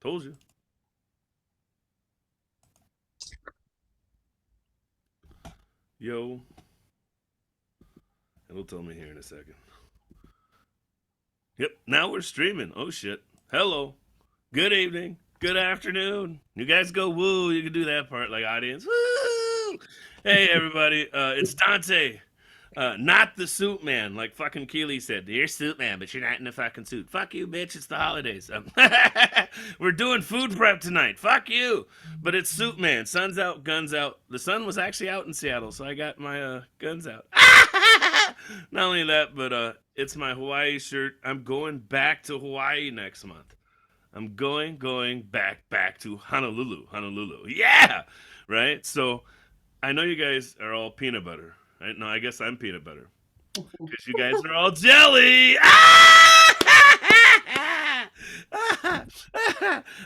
Told you. Yo. It'll tell me here in a second. Yep, now we're streaming. Oh shit. Hello. Good evening. Good afternoon. You guys go woo. You can do that part like audience. Woo! Hey everybody. It's Duante. Not the SuitMan, like fucking Keeley said. You're SuitMan, but you're not in a fucking suit. Fuck you, bitch. It's the holidays. We're doing food prep tonight. Fuck you. But it's SuitMan. Sun's out, guns out. The sun was actually out in Seattle, so I got my guns out. Not only that, but it's my Hawaii shirt. I'm going back to Hawaii next month. I'm going back to Honolulu. Yeah, right. So I know you guys are all peanut butter. Right? No, I guess I'm peanut butter because you guys are all jelly.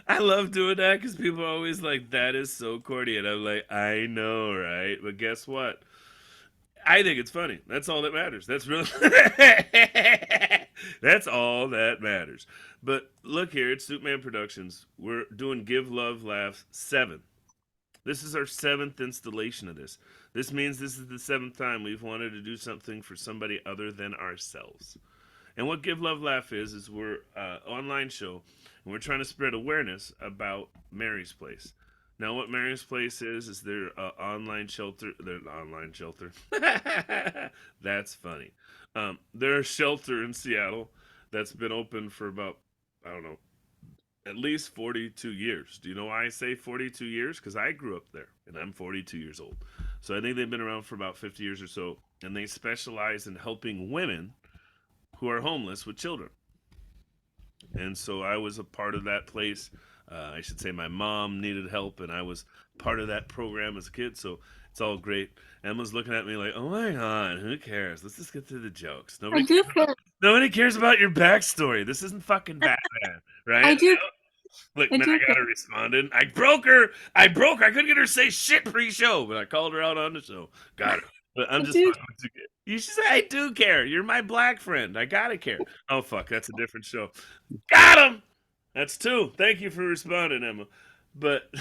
I love doing that because people are always like, "That is so corny," and I'm like, "I know, right?" But guess what? I think it's funny. That's all that matters. That's really that's all that matters. But look here, it's Suitman Productions. We're doing Give Love Laughs 7. This is our 7th installation of this. This means this is the 7th time we've wanted to do something for somebody other than ourselves. And what Give Love Laugh is we're an online show, and we're trying to spread awareness about Mary's Place. Now, what Mary's Place is their online shelter. Their online shelter. That's funny. They're a shelter in Seattle that's been open for about, I don't know, at least 42 years. Do you know why I say 42 years? Because I grew up there, and I'm 42 years old. So I think they've been around for about 50 years or so, and they specialize in helping women who are homeless with children. And so I was a part of that place. I should say my mom needed help, and I was part of that program as a kid. So it's all great. Emma's looking at me like, "Oh my god, who cares? Let's just get through the jokes. I do care. Nobody cares about your backstory. This isn't fucking Batman, right?" I do. Look, I now do I got care. her responding. I broke her. I couldn't get her to say shit pre-show, but I called her out on the show. Got her. But I'm I just do. fucking with you. You should say I do care. You're my black friend. I gotta care. Oh fuck, that's a different show. Got him. That's 2. Thank you for responding, Emma. But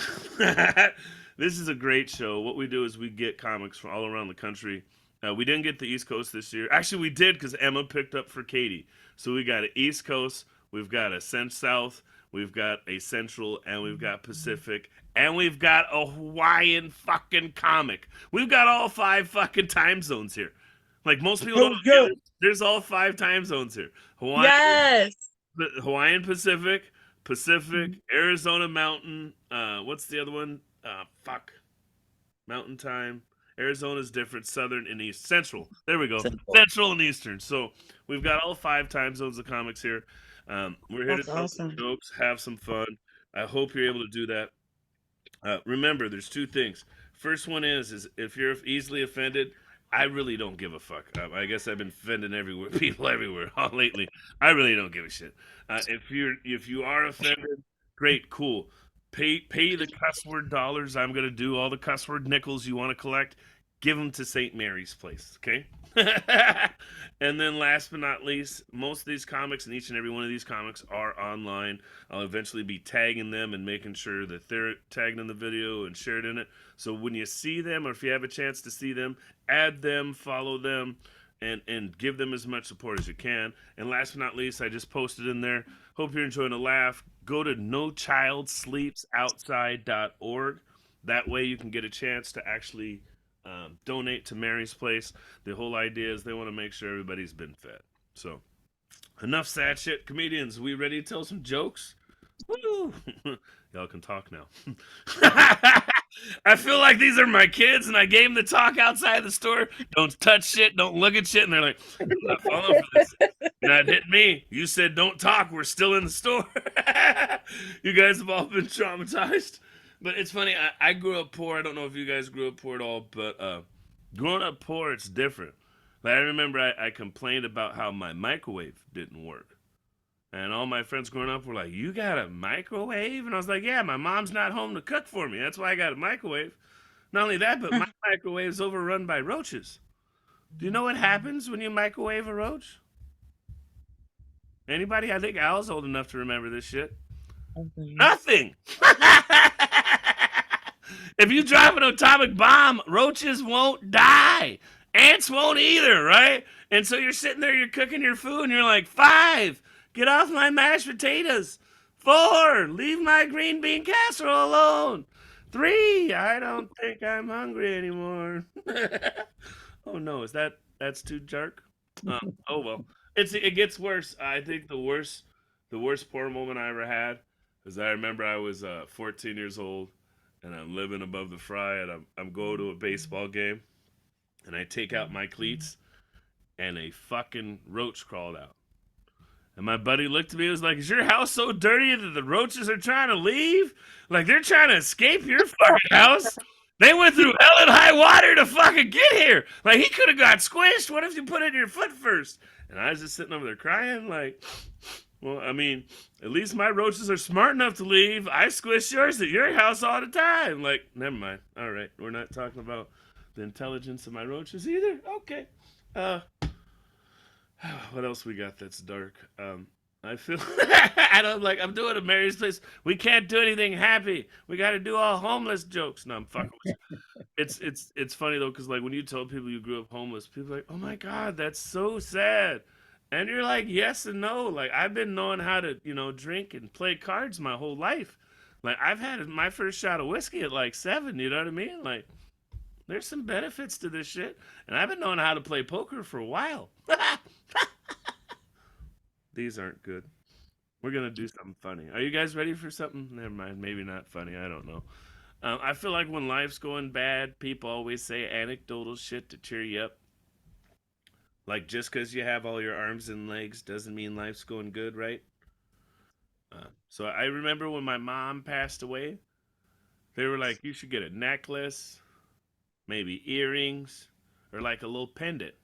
this is a great show. What we do is we get comics from all around the country. We didn't get the East Coast this year. Actually, we did because Emma picked up for Katie. So we got an East Coast, we've got a South, we've got a Central, and we've got Pacific, and we've got a Hawaiian fucking comic. We've got all 5 fucking time zones here. Like most people don't know, there's all 5 time zones here. Yes. Hawaiian Pacific, Arizona Mountain. What's the other one? Fuck. Mountain time. Arizona's different. Southern and East. Central. There we go. Central and Eastern. So we've got all 5 time zones of comics here. We're here That's to tell awesome. some jokes, have some fun. I hope you're able to do that. Remember, there's 2 things. First one is if you're easily offended, I really don't give a fuck. I guess I've been offending everywhere, people everywhere lately. I really don't give a shit. If you are offended, great, cool. Pay the cuss word dollars. I'm gonna do all the cuss word nickels you want to collect. Give them to St. Mary's Place, okay? And then last but not least, most of these comics and each and every one of these comics are online. I'll eventually be tagging them and making sure that they're tagged in the video and shared in it. So when you see them or if you have a chance to see them, add them, follow them, and give them as much support as you can. And last but not least, I just posted in there. Hope you're enjoying the laugh. Go to nochildsleepsoutside.org. That way you can get a chance to actually donate to Mary's Place. The whole idea is they want to make sure everybody's been fed. So, enough sad shit. Comedians, we ready to tell some jokes? Woo! Y'all can talk now. I feel like these are my kids, and I gave them the talk outside the store. Don't touch shit, don't look at shit, and they're like, "I'm not falling for this." You're not hitting me. You said don't talk. We're still in the store. You guys have all been traumatized. But it's funny. I grew up poor. I don't know if you guys grew up poor at all, but growing up poor, it's different. Like, I remember I complained about how my microwave didn't work. And all my friends growing up were like, "You got a microwave?" And I was like, "Yeah, my mom's not home to cook for me. That's why I got a microwave." Not only that, but my microwave's overrun by roaches. Do you know what happens when you microwave a roach? Anybody? I think Al's old enough to remember this shit. Nothing. If you drop an atomic bomb, roaches won't die. Ants won't either, right? And so you're sitting there, you're cooking your food, and you're like, 5, get off my mashed potatoes. 4, leave my green bean casserole alone. 3, I don't think I'm hungry anymore. Oh no, that's too dark? Oh well, it gets worse. I think the worst poor moment I ever had is I remember I was 14 years old and I'm living above the fry and I'm going to a baseball game and I take out my cleats and a fucking roach crawled out. And my buddy looked at me and was like, "Is your house so dirty that the roaches are trying to leave? Like they're trying to escape your fucking house? They went through hell and high water to fucking get here. Like he could have got squished. What if you put it in your foot first?" And I was just sitting over there crying, like, well, I mean, at least my roaches are smart enough to leave. I squish yours at your house all the time. Like, never mind. All right, we're not talking about the intelligence of my roaches either. Okay. Uh, what else we got that's dark? I feel I don't like I'm doing a Mary's Place. We can't do anything happy. We got to do all homeless jokes. No, I'm fucking with you. It's funny though because like when you tell people you grew up homeless, people are like, "Oh my god, that's so sad," and you're like, "Yes and no." Like I've been knowing how to drink and play cards my whole life. Like I've had my first shot of whiskey at like 7. You know what I mean? Like there's some benefits to this shit, and I've been knowing how to play poker for a while. These aren't good. We're gonna do something funny. Are you guys ready for something? Never mind. Maybe not funny. I don't know. I feel like when life's going bad, people always say anecdotal shit to cheer you up. Like just because you have all your arms and legs doesn't mean life's going good, right? So I remember when my mom passed away, they were like, "You should get a necklace, maybe earrings, or like a little pendant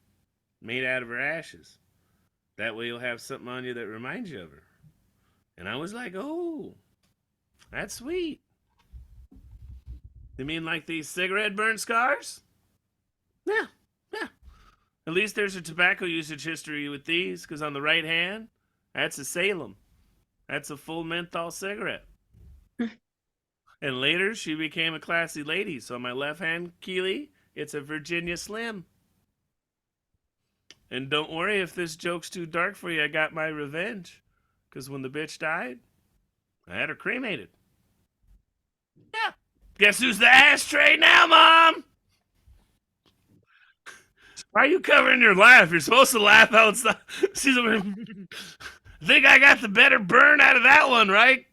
made out of her ashes. That way you'll have something on you that reminds you of her." And I was like, "Oh, that's sweet. You mean like these cigarette burn scars?" Yeah, yeah. At least there's a tobacco usage history with these, because on the right hand, that's a Salem. That's a full menthol cigarette. And later, she became a classy lady. So on my left hand, Keeley, it's a Virginia Slim. And don't worry if this joke's too dark for you, I got my revenge. Because when the bitch died, I had her cremated. Yeah. Guess who's the ashtray now, Mom? Why are you covering your laugh? You're supposed to laugh outside. She's I think I got the better burn out of that one, right?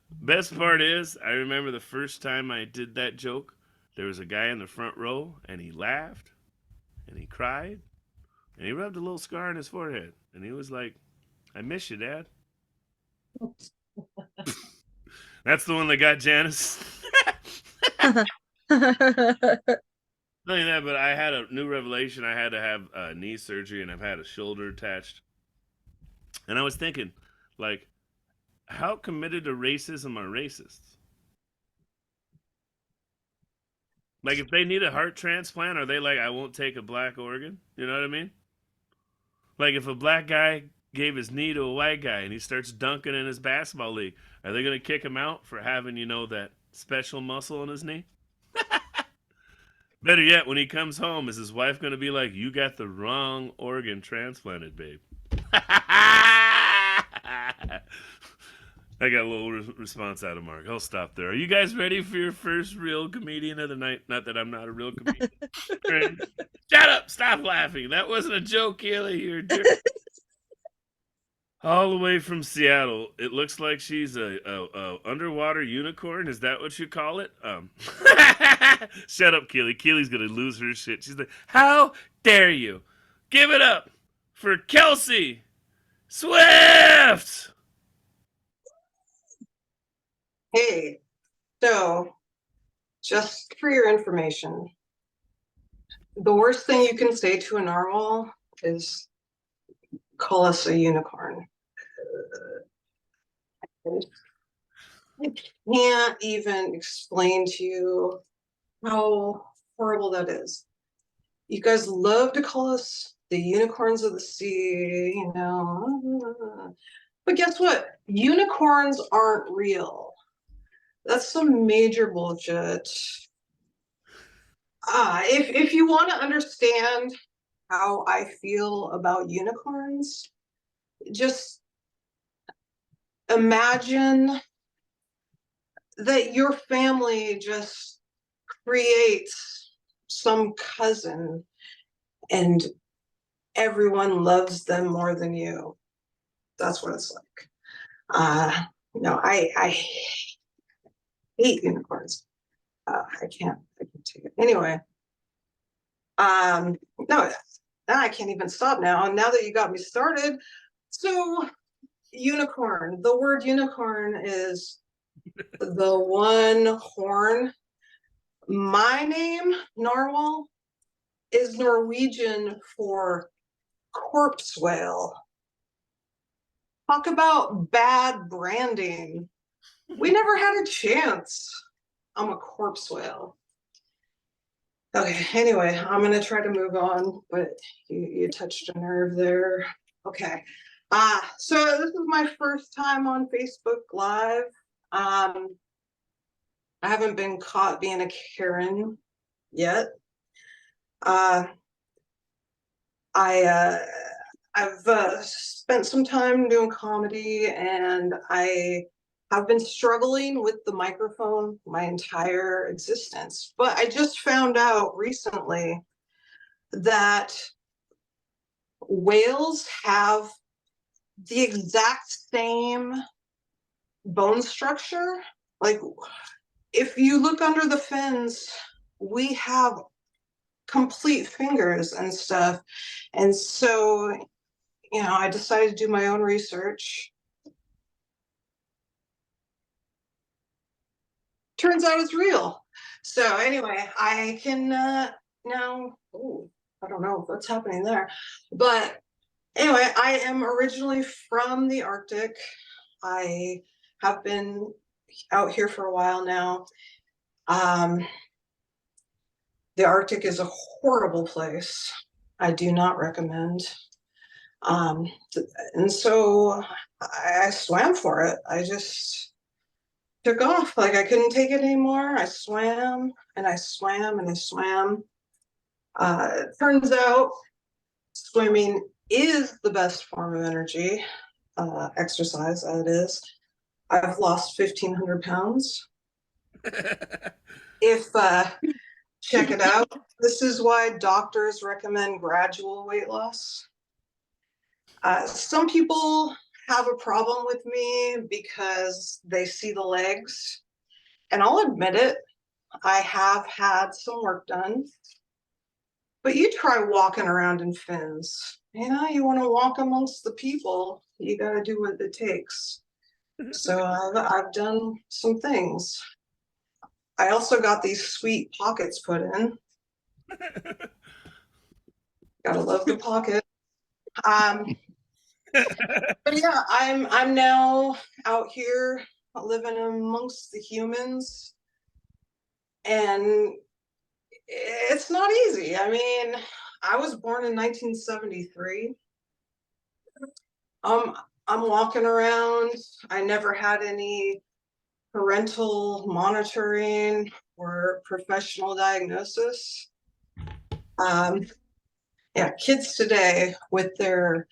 Best part is, I remember the first time I did that joke, there was a guy in the front row, and he laughed, and he cried, and he rubbed a little scar on his forehead. And he was like, "I miss you, Dad." That's the one that got Janice. Not only that, but I had a new revelation. I had to have knee surgery, and I've had a shoulder attached. And I was thinking, like, how committed to racism are racists? Like, if they need a heart transplant, are they like, "I won't take a black organ"? You know what I mean? Like, if a black guy gave his knee to a white guy and he starts dunking in his basketball league, are they going to kick him out for having, that special muscle in his knee? Better yet, when he comes home, is his wife going to be like, "You got the wrong organ transplanted, babe"? I got a little response out of Mark. I'll stop there. Are you guys ready for your first real comedian of the night? Not that I'm not a real comedian. Shut up! Stop laughing. That wasn't a joke, Keeley. You're a jerk. All the way from Seattle. It looks like she's a underwater unicorn. Is that what you call it? Shut up, Keeley. Keeley's gonna lose her shit. She's like, "How dare you? Give it up for Kelsey Swift." Hey, so just for your information, the worst thing you can say to a narwhal is call us a unicorn. I can't even explain to you how horrible that is. You guys love to call us the unicorns of the sea, But guess what? Unicorns aren't real. That's some major bullshit. If you want to understand how I feel about unicorns, just imagine that your family just creates some cousin and everyone loves them more than you. That's what it's like. No, I hate unicorns. I can't take it. Anyway, no, I can't even stop now. And now that you got me started, so unicorn, the word unicorn is the one horn. My name, Narwhal, is Norwegian for corpse whale. Talk about bad branding. We never had a chance. I'm a corpse whale. Okay, anyway, I'm gonna try to move on, but you touched a nerve there. Okay. So this is my first time on Facebook Live. I haven't been caught being a Karen yet. I've spent some time doing comedy, and I have been struggling with the microphone my entire existence. But I just found out recently that whales have the exact same bone structure. Like, if you look under the fins, we have complete fingers and stuff. And so, I decided to do my own research. Turns out it's real. So anyway, I can now, I don't know what's happening there. But anyway, I am originally from the Arctic. I have been out here for a while now. The Arctic is a horrible place. I do not recommend. And so I swam for it. I just took off. Like, I couldn't take it anymore. I swam and I swam and I swam. It turns out swimming is the best form of energy, exercise, that is. I've lost 1,500 pounds. If check it out. This is why doctors recommend gradual weight loss. Some people have a problem with me because they see the legs, and I'll admit it, I have had some work done. But you try walking around in fins. You want to walk amongst the people, you got to do what it takes. So I've done some things. I also got these sweet pockets put in. Gotta love the pocket. But yeah, I'm now out here living amongst the humans, and it's not easy. I mean, I was born in 1973. I'm walking around. I never had any parental monitoring or professional diagnosis. Yeah, kids today with their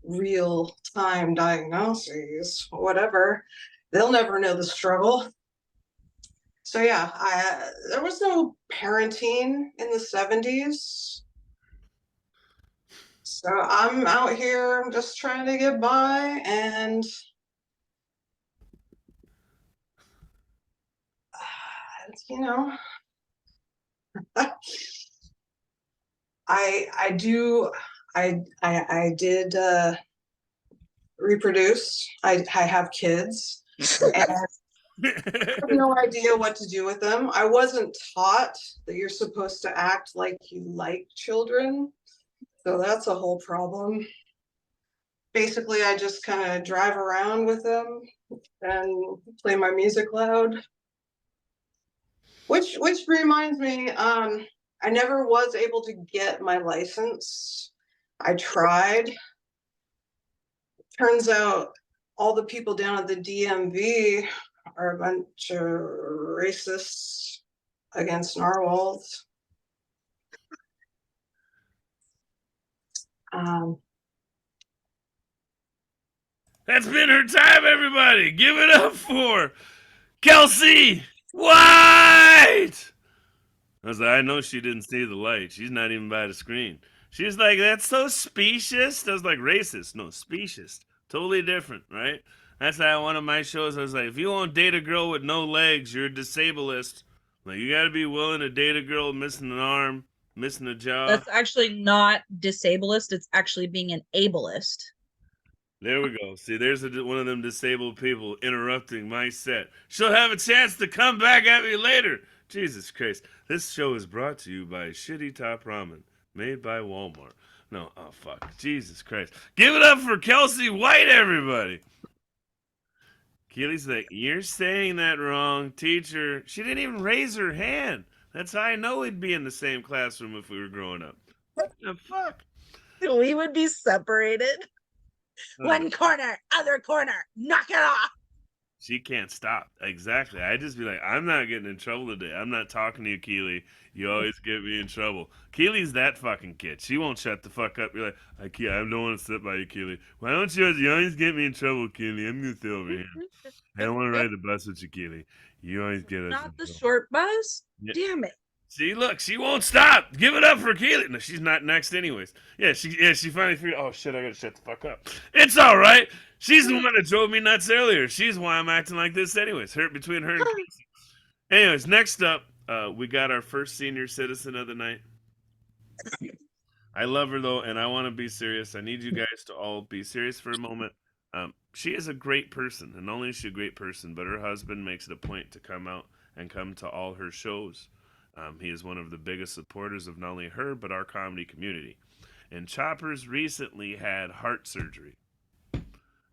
real-time diagnoses, whatever, they'll never know the struggle. So yeah, there was no parenting in the 70s. So I'm out here, I'm just trying to get by, and I did reproduce. I have kids, and I have no idea what to do with them. I wasn't taught that you're supposed to act like you like children, so that's a whole problem. Basically, I just kind of drive around with them and play my music loud. Which reminds me, I never was able to get my license. I tried. Turns out all the people down at the DMV are a bunch of racists against narwhals. That's been her time, everybody. Give it up for Kelsey White. I was like, I know she didn't see the light. She's not even by the screen. She's like, that's so specious. I was like, racist. No, specious. Totally different, right? That's how one of my shows, I was like, if you won't date a girl with no legs, you're a disableist. Like, you got to be willing to date a girl missing an arm, missing a jaw. That's actually not disableist. It's actually being an ableist. There we go. See, there's one of them disabled people interrupting my set. She'll have a chance to come back at me later. Jesus Christ. This show is brought to you by Shitty Top Ramen, made by Walmart. No, oh fuck. Jesus Christ. Give it up for Kelsey White, everybody. Keeley's like, you're saying that wrong, teacher. She didn't even raise her hand. That's how I know we'd be in the same classroom if we were growing up. What the fuck? We would be separated. One corner, other corner, knock it off. She can't stop. Exactly. I just be like, I'm not getting in trouble today. I'm not talking to you, Keeley. You always get me in trouble. Keeley's that fucking kid. She won't shut the fuck up. You're like, I don't want to sit by you, Keeley. Why don't you always get me in trouble, Keeley? I'm going to stay over here. I don't want to ride the bus with you, Keeley. You always get us. Not the short bus? Yeah. Damn it. See, look, she won't stop. Give it up for Keeley. No, she's not next anyways. She finally figured, oh shit, I gotta shut the fuck up. It's all right. She's the one that drove me nuts earlier. She's why I'm acting like this anyways. Between her and Kelsey. Anyways, next up, we got our first senior citizen of the night. I love her though, and I want to be serious. I need you guys to all be serious for a moment. She is a great person, and not only is she a great person, but her husband makes it a point to come out and come to all her shows. He is one of the biggest supporters of not only her, but our comedy community. And Choppers recently had heart surgery.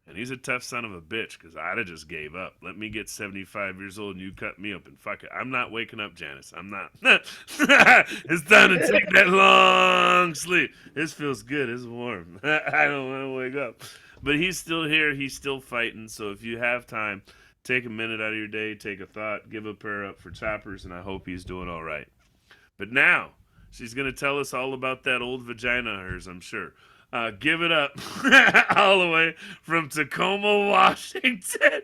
And he's a tough son of a bitch, because I'd have just gave up. Let me get 75 years old and you cut me up and fuck it. I'm not waking up, Janice. I'm not. It's time to take that long sleep. This feels good. It's warm. I don't want to wake up. But he's still here. He's still fighting. So if you have time, take a minute out of your day, take a thought, give a prayer up for Choppers, and I hope he's doing all right. But now, she's going to tell us all about that old vagina of hers, I'm sure. Give it up all the way from Tacoma, Washington.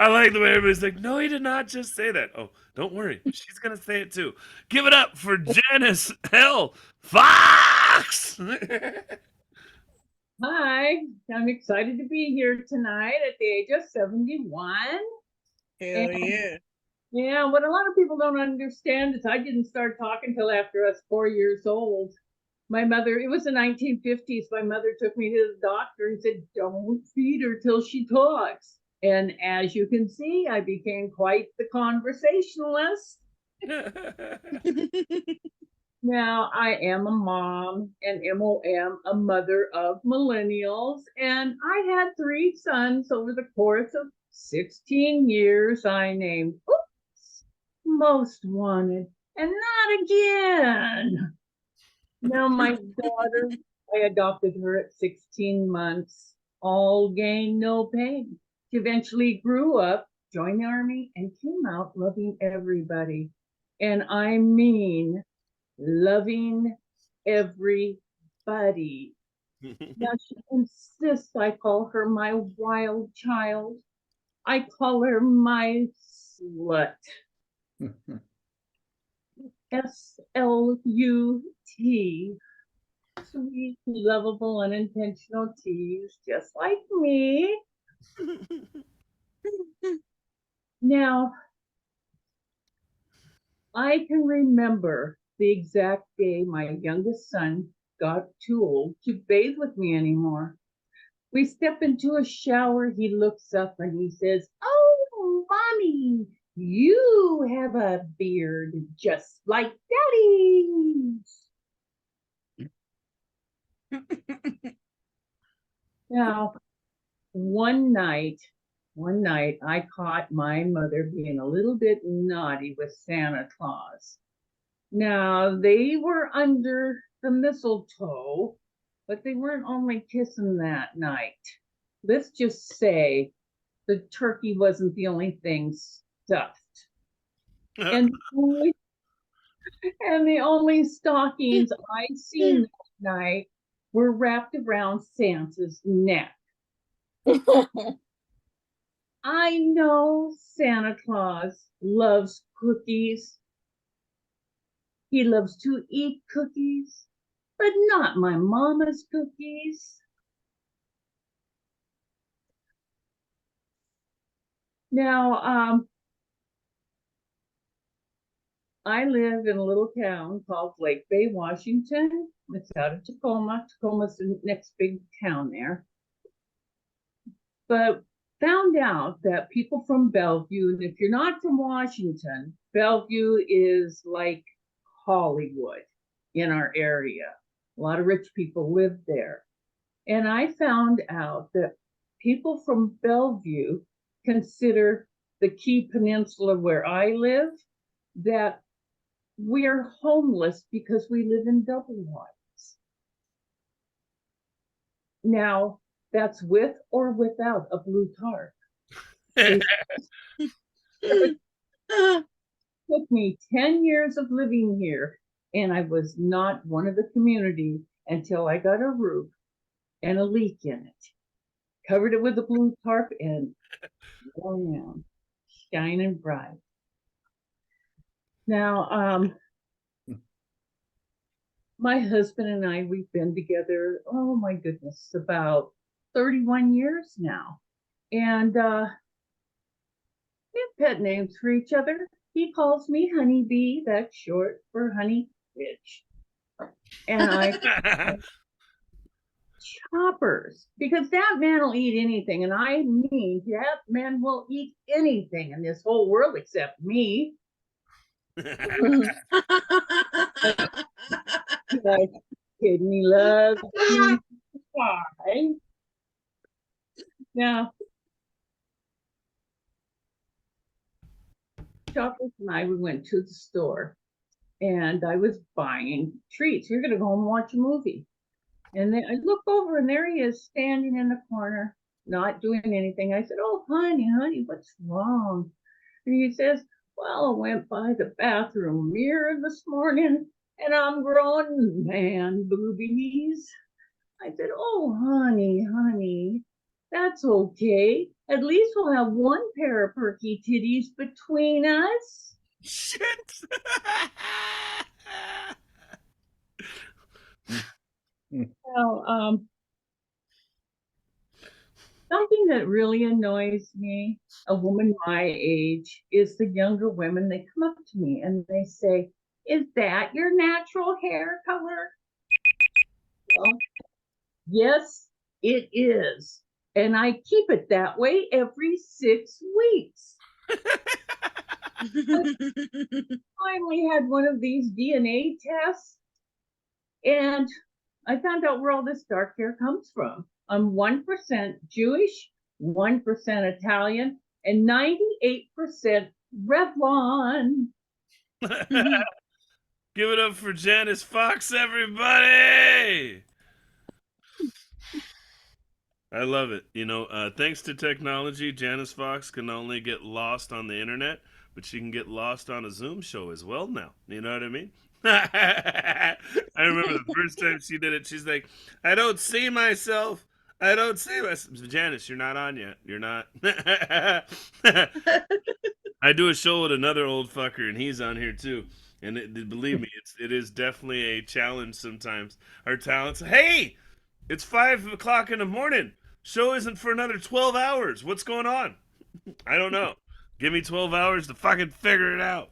I like the way everybody's like, no, he did not just say that. Oh, don't worry. She's going to say it too. Give it up for Janice Fox. Hi, I'm excited to be here tonight at the age of 71. Hell yeah. Yeah, what a lot of people don't understand is I didn't start talking till after I was 4 years old. My mother, it was the 1950s, my mother took me to the doctor and said, don't feed her till she talks. And as you can see, I became quite the conversationalist. Now, I am a mom and MOM, a mother of millennials, and I had 3 sons over the course of 16 years. I named, Most Wanted, and Not Again. Now, my daughter, I adopted her at 16 months, all gain, no pain. She eventually grew up, joined the Army, and came out loving everybody. And I mean, loving everybody. Now she insists I call her my wild child. I call her my slut. SLUT. Sweet, lovable, unintentional tease, just like me. Now, I can remember the exact day my youngest son got too old to bathe with me anymore. We step into a shower, he looks up and he says, oh, Mommy, you have a beard just like Daddy's. Now, one night, I caught my mother being a little bit naughty with Santa Claus. Now, they were under the mistletoe, but they weren't only kissing that night. Let's just say the turkey wasn't the only thing stuffed. And the only stockings I seen that night were wrapped around Santa's neck. I know Santa Claus loves cookies. He loves to eat cookies, but not my mama's cookies. Now, I live in a little town called Lake Bay, Washington. It's out of Tacoma. Tacoma's the next big town there. But found out that people from Bellevue, and if you're not from Washington, Bellevue is like Hollywood in our area. A lot of rich people live there. And I found out that people from Bellevue consider the Key Peninsula where I live that we're homeless because we live in double wides. Now, that's with or without a blue tarp. It took me 10 years of living here, and I was not one of the community until I got a roof and a leak in it. Covered it with a blue tarp and around, shining bright. Now, my husband and I, we've been together, oh my goodness, about 31 years now. And we have pet names for each other. He calls me Honeybee, that's short for honey bitch. And I Choppers, because that man will eat anything. And I mean, that man will eat anything in this whole world except me. Like, kidney love. Why? Now, Choppers and I, we went to the store, and I was buying treats. We are going to go home and watch a movie. And then I look over, and there he is standing in the corner, not doing anything. I said, "Oh, honey, what's wrong?" And he says, "Well, I went by the bathroom mirror this morning, and I'm growing man boobies." I said, "Oh, honey, that's okay. At least we'll have one pair of perky titties between us." Shit. Now, something that really annoys me, a woman my age, is the younger women. They come up to me and they say, "Is that your natural hair color?" Well, yes, it is. And I keep it that way every 6 weeks. Finally had one of these DNA tests, and I found out where all this dark hair comes from. I'm 1% Jewish, 1% Italian, and 98% Revlon. Give it up for Janice Fox, everybody! I love it. You know, thanks to technology, Janice Fox can not only get lost on the internet, but she can get lost on a Zoom show as well now. You know what I mean? I remember the first time she did it, she's like, "I don't see myself. I don't see myself." Janice, you're not on yet. You're not. I do a show with another old fucker, and he's on here too. And believe me, it is definitely a challenge sometimes. Our talents. Hey, it's 5 o'clock in the morning. Show isn't for another 12 hours. What's going on? I don't know. Give me 12 hours to fucking figure it out.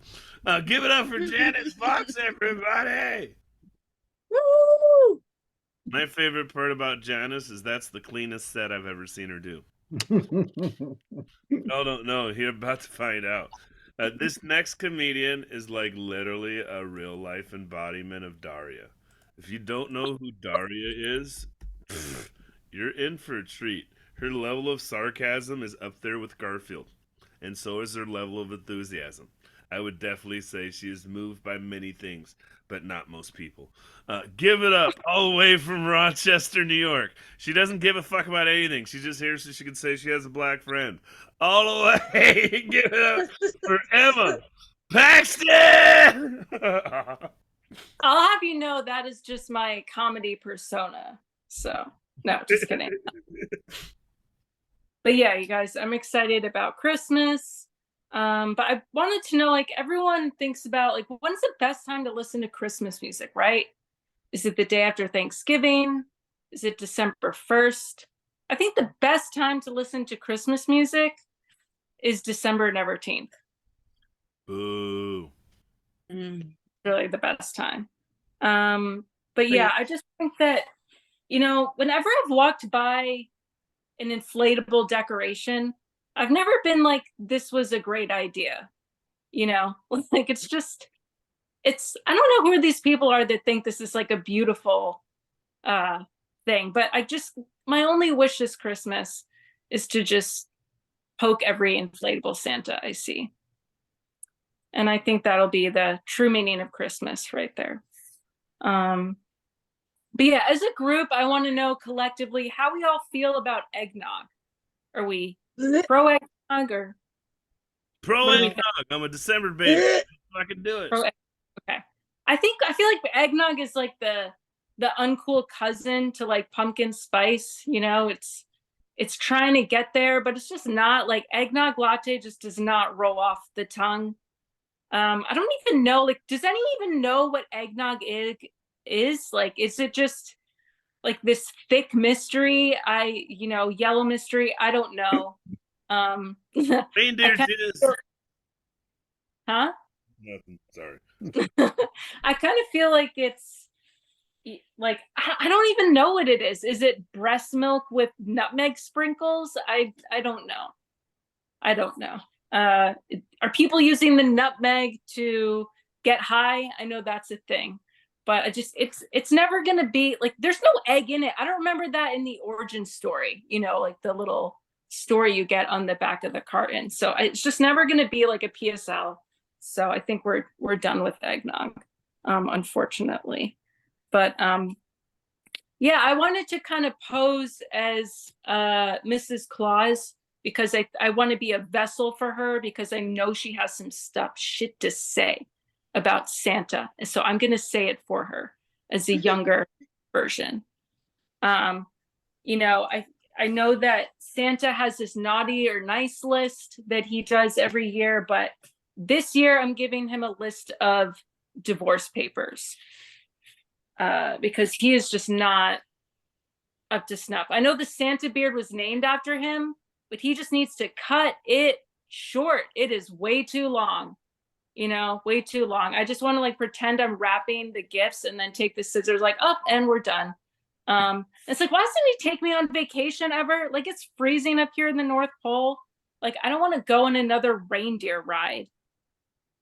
Give it up for Janice Fox, everybody. Woo! My favorite part about Janice is that's the cleanest set I've ever seen her do. Oh, no, you're about to find out. This next comedian is like literally a real life embodiment of Daria. If you don't know who Daria is, you're in for a treat. Her level of sarcasm is up there with Garfield, and so is her level of enthusiasm. I would definitely say she is moved by many things, but not most people. Give it up all the way from Rochester, New York. She doesn't give a fuck about anything. She's just here so she can say she has a black friend. All the way. Give it up for Emma Paxton. I'll have you know that is just my comedy persona. So, no, just kidding. But yeah, you guys, I'm excited about Christmas. But I wanted to know, like, everyone thinks about, like, when's the best time to listen to Christmas music, right? Is it the day after Thanksgiving? Is it December 1st? I think the best time to listen to Christmas music is December 19th. Boo. Really the best time. But yeah, I just think that, whenever I've walked by an inflatable decoration, I've never been like, this was a great idea. Like I don't know who these people are that think this is like a beautiful thing, but my only wish this Christmas is to just poke every inflatable Santa I see. And I think that'll be the true meaning of Christmas right there. But yeah, as a group, I want to know collectively how we all feel about eggnog. Are we pro eggnog or pro eggnog? I'm a December baby. I can do it. Okay. I feel like eggnog is like the uncool cousin to like pumpkin spice. It's trying to get there, but it's just not. Like eggnog latte just does not roll off the tongue. I don't even know, like, does anyone even know what eggnog is? Like, is it just like this thick mystery? Yellow mystery? I don't know. Reindeer jizz. Huh? Nothing. Sorry. I kind of feel like it's like, I don't even know what it is. Is it breast milk with nutmeg sprinkles? I don't know. I don't know. Are people using the nutmeg to get high? I know that's a thing, but it's never gonna be like, there's no egg in it. I don't remember that in the origin story, like the little story you get on the back of the carton. So it's just never gonna be like a PSL. So I think we're done with eggnog, unfortunately. But yeah, I wanted to kind of pose as Mrs. Claus, because I want to be a vessel for her, because I know she has some shit to say about Santa. And so I'm going to say it for her as a younger version. I know that Santa has this naughty or nice list that he does every year, but this year I'm giving him a list of divorce papers because he is just not up to snuff. I know the Santa beard was named after him, but he just needs to cut it short. It is way too long, way too long. I just want to like pretend I'm wrapping the gifts and then take the scissors like, oh, and we're done. It's like, why doesn't he take me on vacation ever? Like it's freezing up here in the North Pole. Like, I don't want to go on another reindeer ride.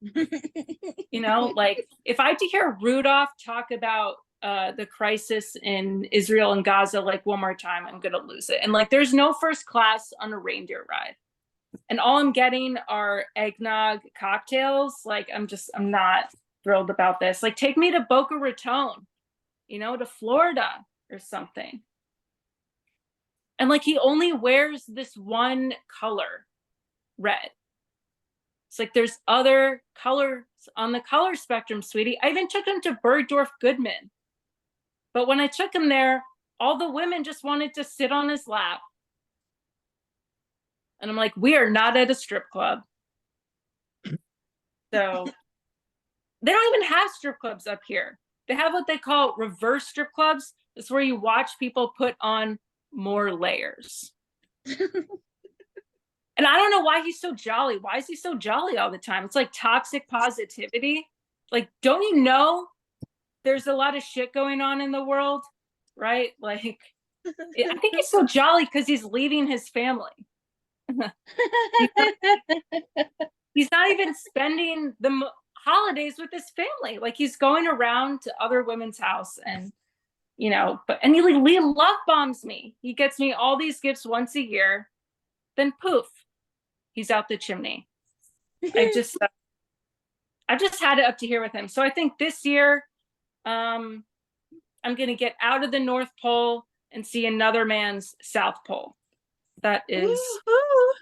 Like if I had to hear Rudolph talk about the crisis in Israel and Gaza like one more time, I'm gonna lose it. And like there's no first class on a reindeer ride, and all I'm getting are eggnog cocktails. Like I'm not thrilled about this. Like take me to Boca Raton, to Florida or something. And like he only wears this one color, red. It's like there's other colors on the color spectrum, sweetie. I even took him to Bergdorf Goodman. But when I took him there, all the women just wanted to sit on his lap. And I'm like, we are not at a strip club. So they don't even have strip clubs up here. They have what they call reverse strip clubs. It's where you watch people put on more layers. And I don't know why he's so jolly. Why is he so jolly all the time? It's like toxic positivity. Like, don't you know there's a lot of shit going on in the world, right? Like, I think he's so jolly because he's leaving his family. He's not even spending the holidays with his family. Like, he's going around to other women's house and, he love bombs me. He gets me all these gifts once a year. Then poof, he's out the chimney. I just had it up to here with him. So I think this year, I'm going to get out of the North Pole and see another man's South Pole. That is Woo-hoo.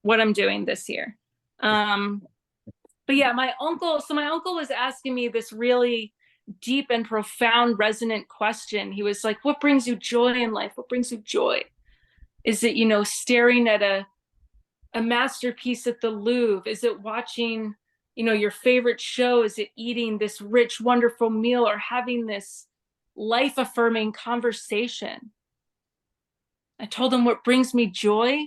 what I'm doing this year. But yeah, my uncle was asking me this really deep and profound, resonant question. He was like, what brings you joy in life? What brings you joy? Is it, staring at a masterpiece at the Louvre? Is it watching, your favorite show? Is it eating this rich, wonderful meal or having this life-affirming conversation? I told him what brings me joy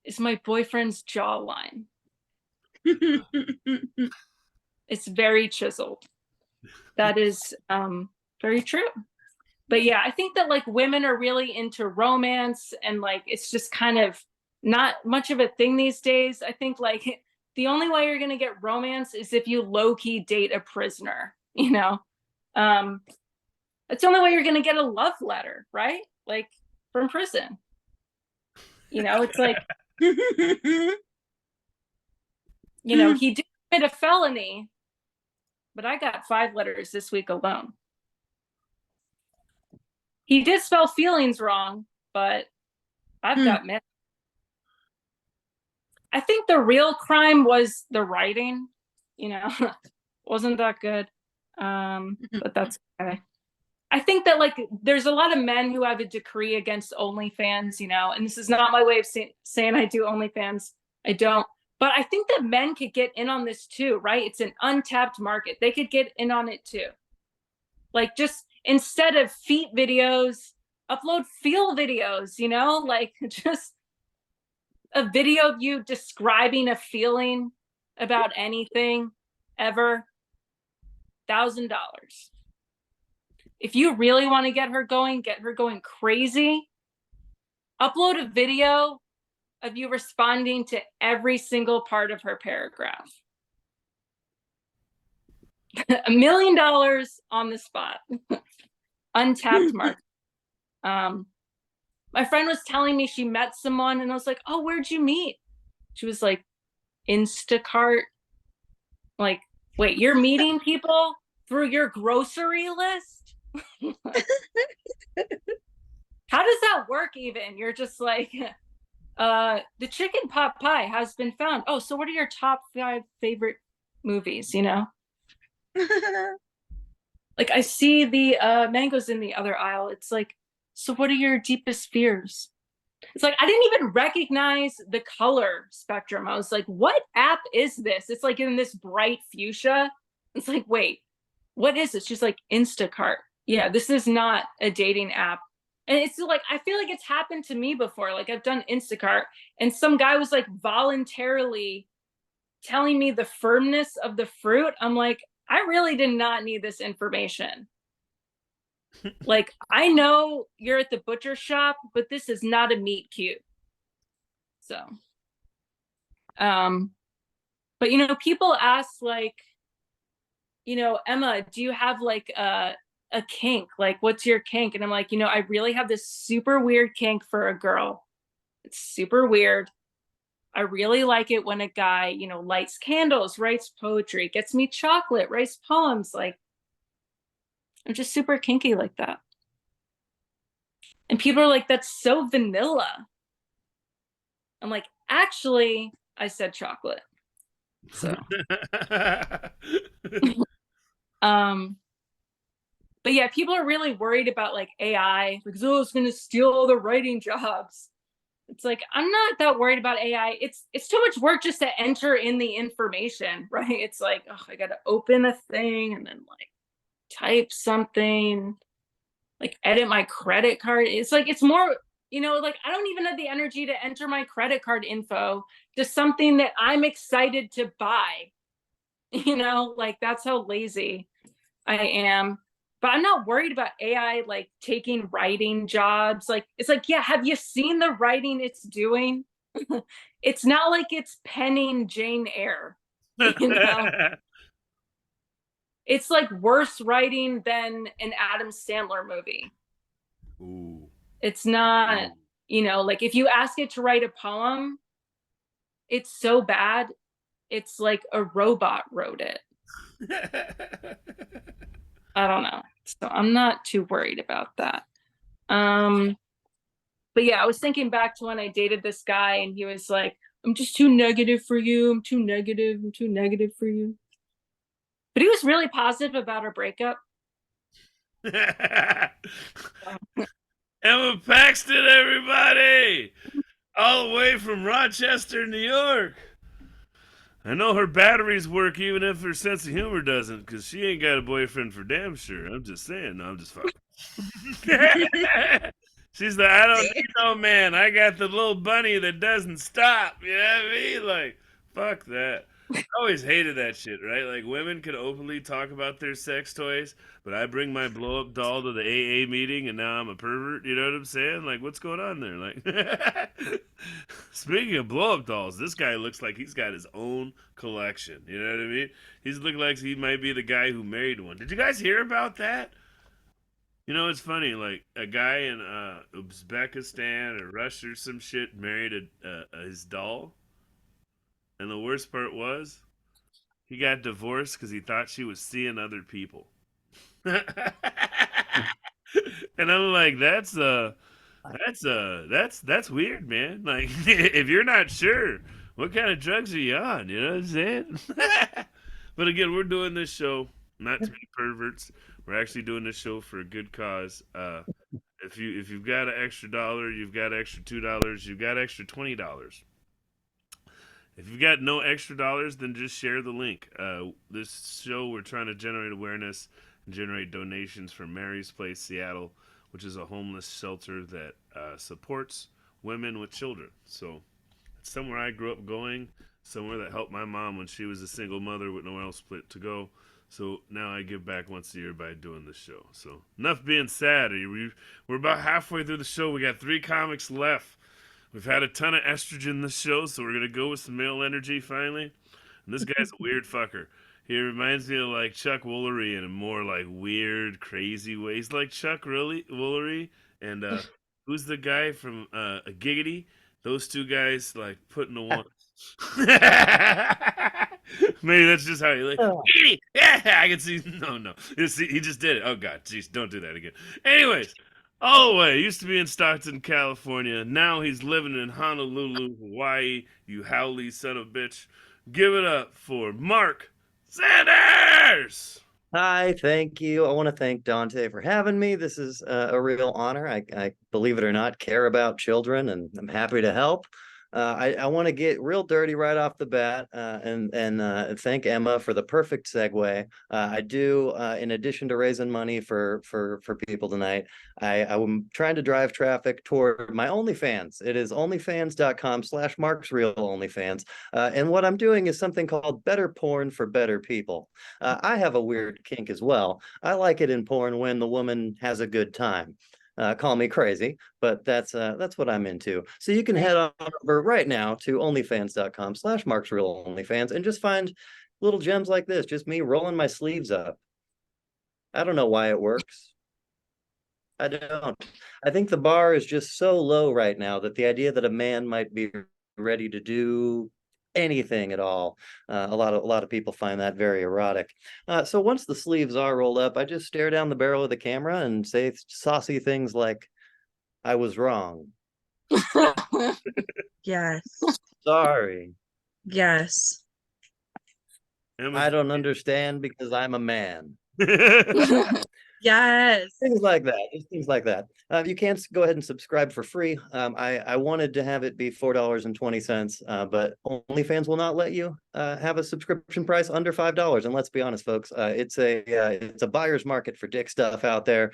is my boyfriend's jawline. It's very chiseled. That is very true. But yeah, I think that like women are really into romance and like it's just kind of not much of a thing these days. I think like the only way you're gonna get romance is if you low-key date a prisoner, It's the only way you're gonna get a love letter, right? Like from prison. It's like he did commit a felony, but I got 5 letters this week alone. He did spell feelings wrong, but I've got many. I think the real crime was the writing, wasn't that good. But that's okay. I think that like there's a lot of men who have a decree against OnlyFans, and this is not my way of saying I do OnlyFans. I don't. But I think that men could get in on this too, right? It's an untapped market. They could get in on it too. Like just instead of feet videos, upload feel videos, like just a video of you describing a feeling about anything ever, $1,000. If you really want to get her going crazy, upload a video of you responding to every single part of her paragraph. $1 million on the spot. Untapped market. My friend was telling me she met someone and I was like, oh, where'd you meet? She was like, Instacart. Like, wait, you're meeting people through your grocery list? How does that work even? You're just like, the chicken pot pie has been found. Oh, so what are your top 5 favorite movies, Like I see the mangoes in the other aisle. It's like, so what are your deepest fears? It's like, I didn't even recognize the color spectrum. I was like, what app is this? It's like in this bright fuchsia. It's like, wait, what is this? She's like, Instacart. Yeah, this is not a dating app. And it's like, I feel like it's happened to me before. Like I've done Instacart and some guy was like voluntarily telling me the firmness of the fruit. I'm like, I really did not need this information. Like, I know you're at the butcher shop, but this is not a meat cute. So, but people ask like, Emma, do you have like a kink? Like, what's your kink? And I'm like, I really have this super weird kink for a girl. It's super weird. I really like it when a guy, lights candles, writes poetry, gets me chocolate, writes poems. Like, I'm just super kinky like that. And people are like, that's so vanilla. I'm like, actually, I said chocolate. So, but yeah, people are really worried about like AI because it's going to steal all the writing jobs. It's like, I'm not that worried about AI. It's too much work just to enter in the information, right? It's like, oh, I got to open a thing and then like type something, like edit my credit card. It's like, it's more, like I don't even have the energy to enter my credit card info to something that I'm excited to buy. Like that's how lazy I am. But I'm not worried about AI like taking writing jobs. Like it's like, yeah, have you seen the writing it's doing? It's not like it's penning Jane Eyre. It's like worse writing than an Adam Sandler movie. Ooh. It's not, like if you ask it to write a poem, it's so bad. it's like a robot wrote it. I don't know. So I'm not too worried about that. But yeah, I was thinking back to when I dated this guy and he was like, I'm just too negative for you. I'm too negative. I'm too negative for you. But he was really positive about our breakup. Emma Paxton, everybody! All the way from Rochester, New York. I know her batteries work even if her sense of humor doesn't, because she ain't got a boyfriend for damn sure. I'm just saying. No, I'm just fucking. She's the I don't need no man. I got the little bunny that doesn't stop. You know what I mean? Like, fuck that. I always hated that shit, right? Like, women could openly talk about their sex toys, but I bring my blow up doll to the AA meeting and now I'm a pervert. You know what I'm saying? Like, what's going on there? Like, speaking of blow up dolls, this guy looks like he's got his own collection. You know what I mean? He's looking like he might be the guy who married one. Did you guys hear about that? You know, it's funny, like a guy in Uzbekistan or Russia or some shit married his doll. And the worst part was, he got divorced because he thought she was seeing other people. And I'm like, that's weird, man. Like, if you're not sure, what kind of drugs are you on? You know what I'm saying? But again, we're doing this show not to be perverts. We're actually doing this show for a good cause. If you've got an extra $1, you've got extra $2, you've got extra $20. If you've got no extra dollars, then just share the link. This show, we're trying to generate awareness and generate donations for Mary's Place, Seattle, which is a homeless shelter that supports women with children. So it's somewhere I grew up going, somewhere that helped my mom when she was a single mother with nowhere else to go. So now I give back once a year by doing this show. So enough being sad. We're about halfway through the show. We got 3 comics left. We've had a ton of estrogen this show, so we're going to go with some male energy finally. And this guy's a weird fucker. He reminds me of like Chuck Woolery in a more like weird, crazy way. He's like Chuck Woolery and who's the guy from Giggity? Those two guys like put in the one. Maybe that's just how he like. Giggity! Yeah, I can see. No. He just did it. Oh God, jeez, don't do that again. Anyways. All the way, used to be in Stockton, California. Now he's living in Honolulu, Hawaii. You howly son of a bitch. Give it up for Mark Sanders! Hi, thank you. I want to thank Duante for having me. This is a real honor. I, believe it or not, care about children, and I'm happy to help. I want to get real dirty right off the bat and thank Emma for the perfect segue. I do, in addition to raising money for people tonight, I'm trying to drive traffic toward my OnlyFans. It is onlyfans.com/MarksRealOnlyFans. And what I'm doing is something called better porn for better people. I have a weird kink as well. I like it in porn when the woman has a good time. Call me crazy, but that's what I'm into. So you can head on over right now to onlyfans.com/MarksRealOnlyFans and just find little gems like this, just me rolling my sleeves up. I don't know why it works. I don't. I think the bar is just so low right now that the idea that a man might be ready to do anything at all, a lot of people find that very erotic. So once the sleeves are rolled up, I just stare down the barrel of the camera and say saucy things like, I was wrong. Yes. Sorry. Yes. I don't understand because I'm a man. Yes. Things like that. Just things like that. You can go ahead and subscribe for free. I wanted to have it be $4.20, but OnlyFans will not let you have a subscription price under $5. And let's be honest, folks, it's a buyer's market for dick stuff out there.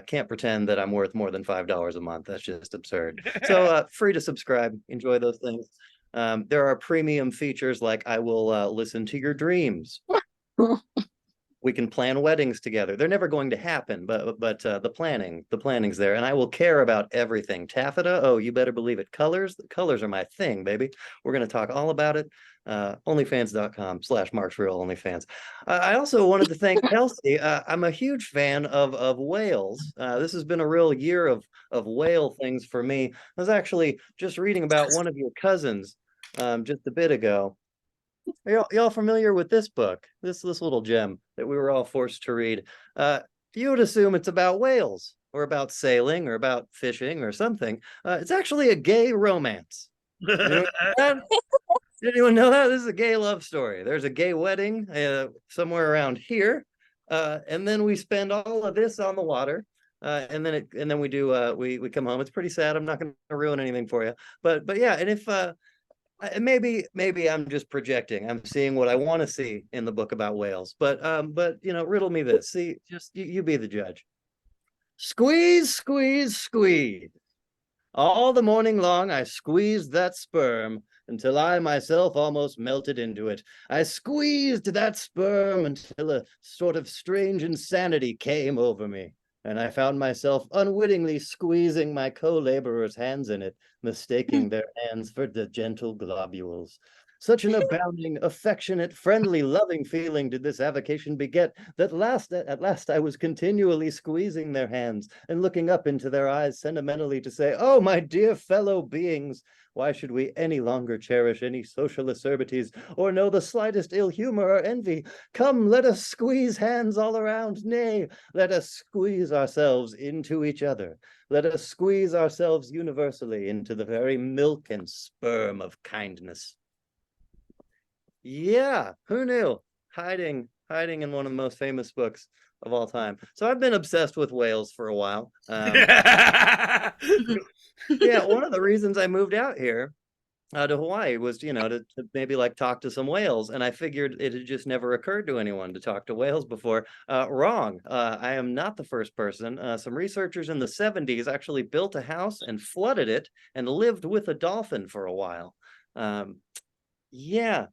Can't pretend that I'm worth more than $5 a month. That's just absurd. So free to subscribe. Enjoy those things. There are premium features like I will listen to your dreams. We can plan weddings together. They're never going to happen, but the planning's there, and I will care about everything. Taffeta, oh, you better believe it. Colors, the colors are my thing, baby. We're going to talk all about it. Onlyfans.com/MarksRealOnlyFans. I also wanted to thank Kelsey. I'm a huge fan of whales. This has been a real year of whale things for me. I was actually just reading about one of your cousins just a bit ago. Y'all familiar with this book? This little gem that we were all forced to read. You would assume it's about whales or about sailing or about fishing or something. It's actually a gay romance. Anyone know that? Did anyone know that? This is a gay love story. There's a gay wedding somewhere around here, and then we spend all of this on the water, and then we do we come home. It's pretty sad. I'm not going to ruin anything for you, but yeah. And if maybe I'm just projecting. I'm seeing what I want to see in the book about whales. But riddle me this. See, just you be the judge. Squeeze, squeeze, squeeze. All the morning long, I squeezed that sperm until I myself almost melted into it. I squeezed that sperm until a sort of strange insanity came over me, and I found myself unwittingly squeezing my co-laborers' hands in it, mistaking their hands for the gentle globules. Such an abounding, affectionate, friendly, loving feeling did this avocation beget that at last I was continually squeezing their hands and looking up into their eyes sentimentally to say, "Oh, my dear fellow beings, why should we any longer cherish any social acerbities or know the slightest ill humor or envy? Come, let us squeeze hands all around. Nay, let us squeeze ourselves into each other. Let us squeeze ourselves universally into the very milk and sperm of kindness." Yeah, who knew? Hiding in one of the most famous books of all time. So I've been obsessed with whales for a while. Yeah, one of the reasons I moved out here to Hawaii was, to maybe like talk to some whales. And I figured it had just never occurred to anyone to talk to whales before. Wrong. I am not the first person. Some researchers in the 70s actually built a house and flooded it and lived with a dolphin for a while. Yeah.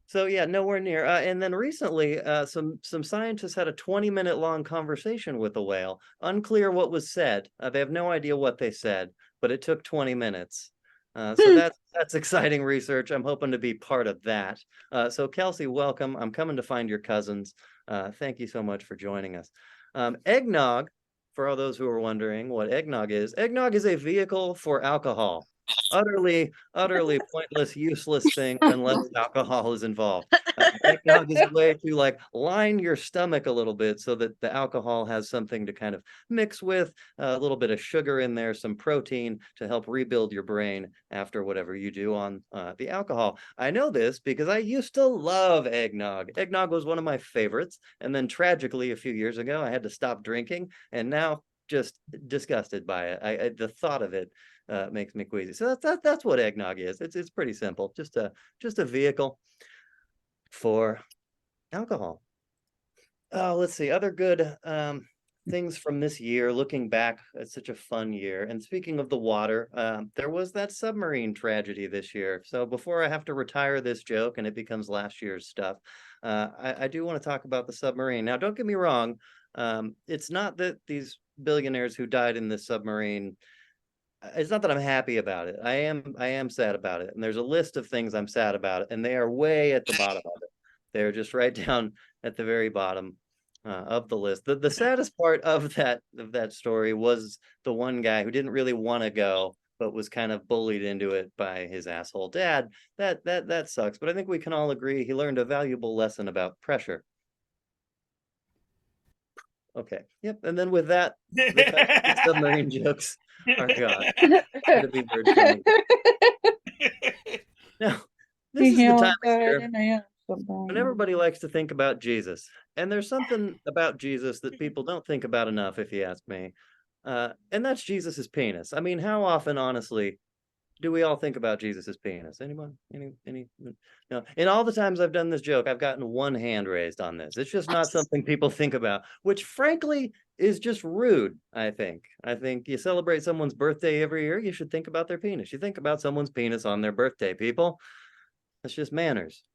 So yeah, nowhere near. And then recently, some scientists had a 20-minute long conversation with a whale. Unclear what was said. They have no idea what they said, but it took 20 minutes. So that's exciting research. I'm hoping to be part of that. So Kelsey, welcome. I'm coming to find your cousins. Thank you so much for joining us. Eggnog, for all those who are wondering what eggnog is a vehicle for alcohol. Utterly pointless, useless thing unless alcohol is involved. Eggnog is a way to like line your stomach a little bit so that the alcohol has something to kind of mix with, a little bit of sugar in there, some protein to help rebuild your brain after whatever you do on the alcohol. I know this because I used to love eggnog. Eggnog was one of my favorites, and then tragically a few years ago I had to stop drinking, and now just disgusted by it. The thought of it makes me queasy. So that's what eggnog is. It's pretty simple. Just a vehicle for alcohol. Oh, let's see. Other good things from this year. Looking back, it's such a fun year. And speaking of the water, there was that submarine tragedy this year. So before I have to retire this joke and it becomes last year's stuff, I do want to talk about the submarine. Now, don't get me wrong. It's not that these billionaires who died in this submarine, it's not that I'm happy about it. I am sad about it. And there's a list of things I'm sad about it, and they are way at the bottom of it. They're just right down at the very bottom of the list. The saddest part of that story was the one guy who didn't really want to go, but was kind of bullied into it by his asshole dad. That sucks. But I think we can all agree he learned a valuable lesson about pressure. Okay. Yep. And then with that, the submarine jokes are gone. To be bird funny. Now, this is the time of year when everybody likes to think about Jesus. And there's something about Jesus that people don't think about enough, if you ask me. And that's Jesus's penis. I mean, how often, honestly, do we all think about Jesus's penis? Anyone? Any? No. In all the times I've done this joke, I've gotten one hand raised on this. It's just not something people think about, which frankly is just rude, I think. I think you celebrate someone's birthday every year, you should think about their penis. You think about someone's penis on their birthday, people. That's just manners.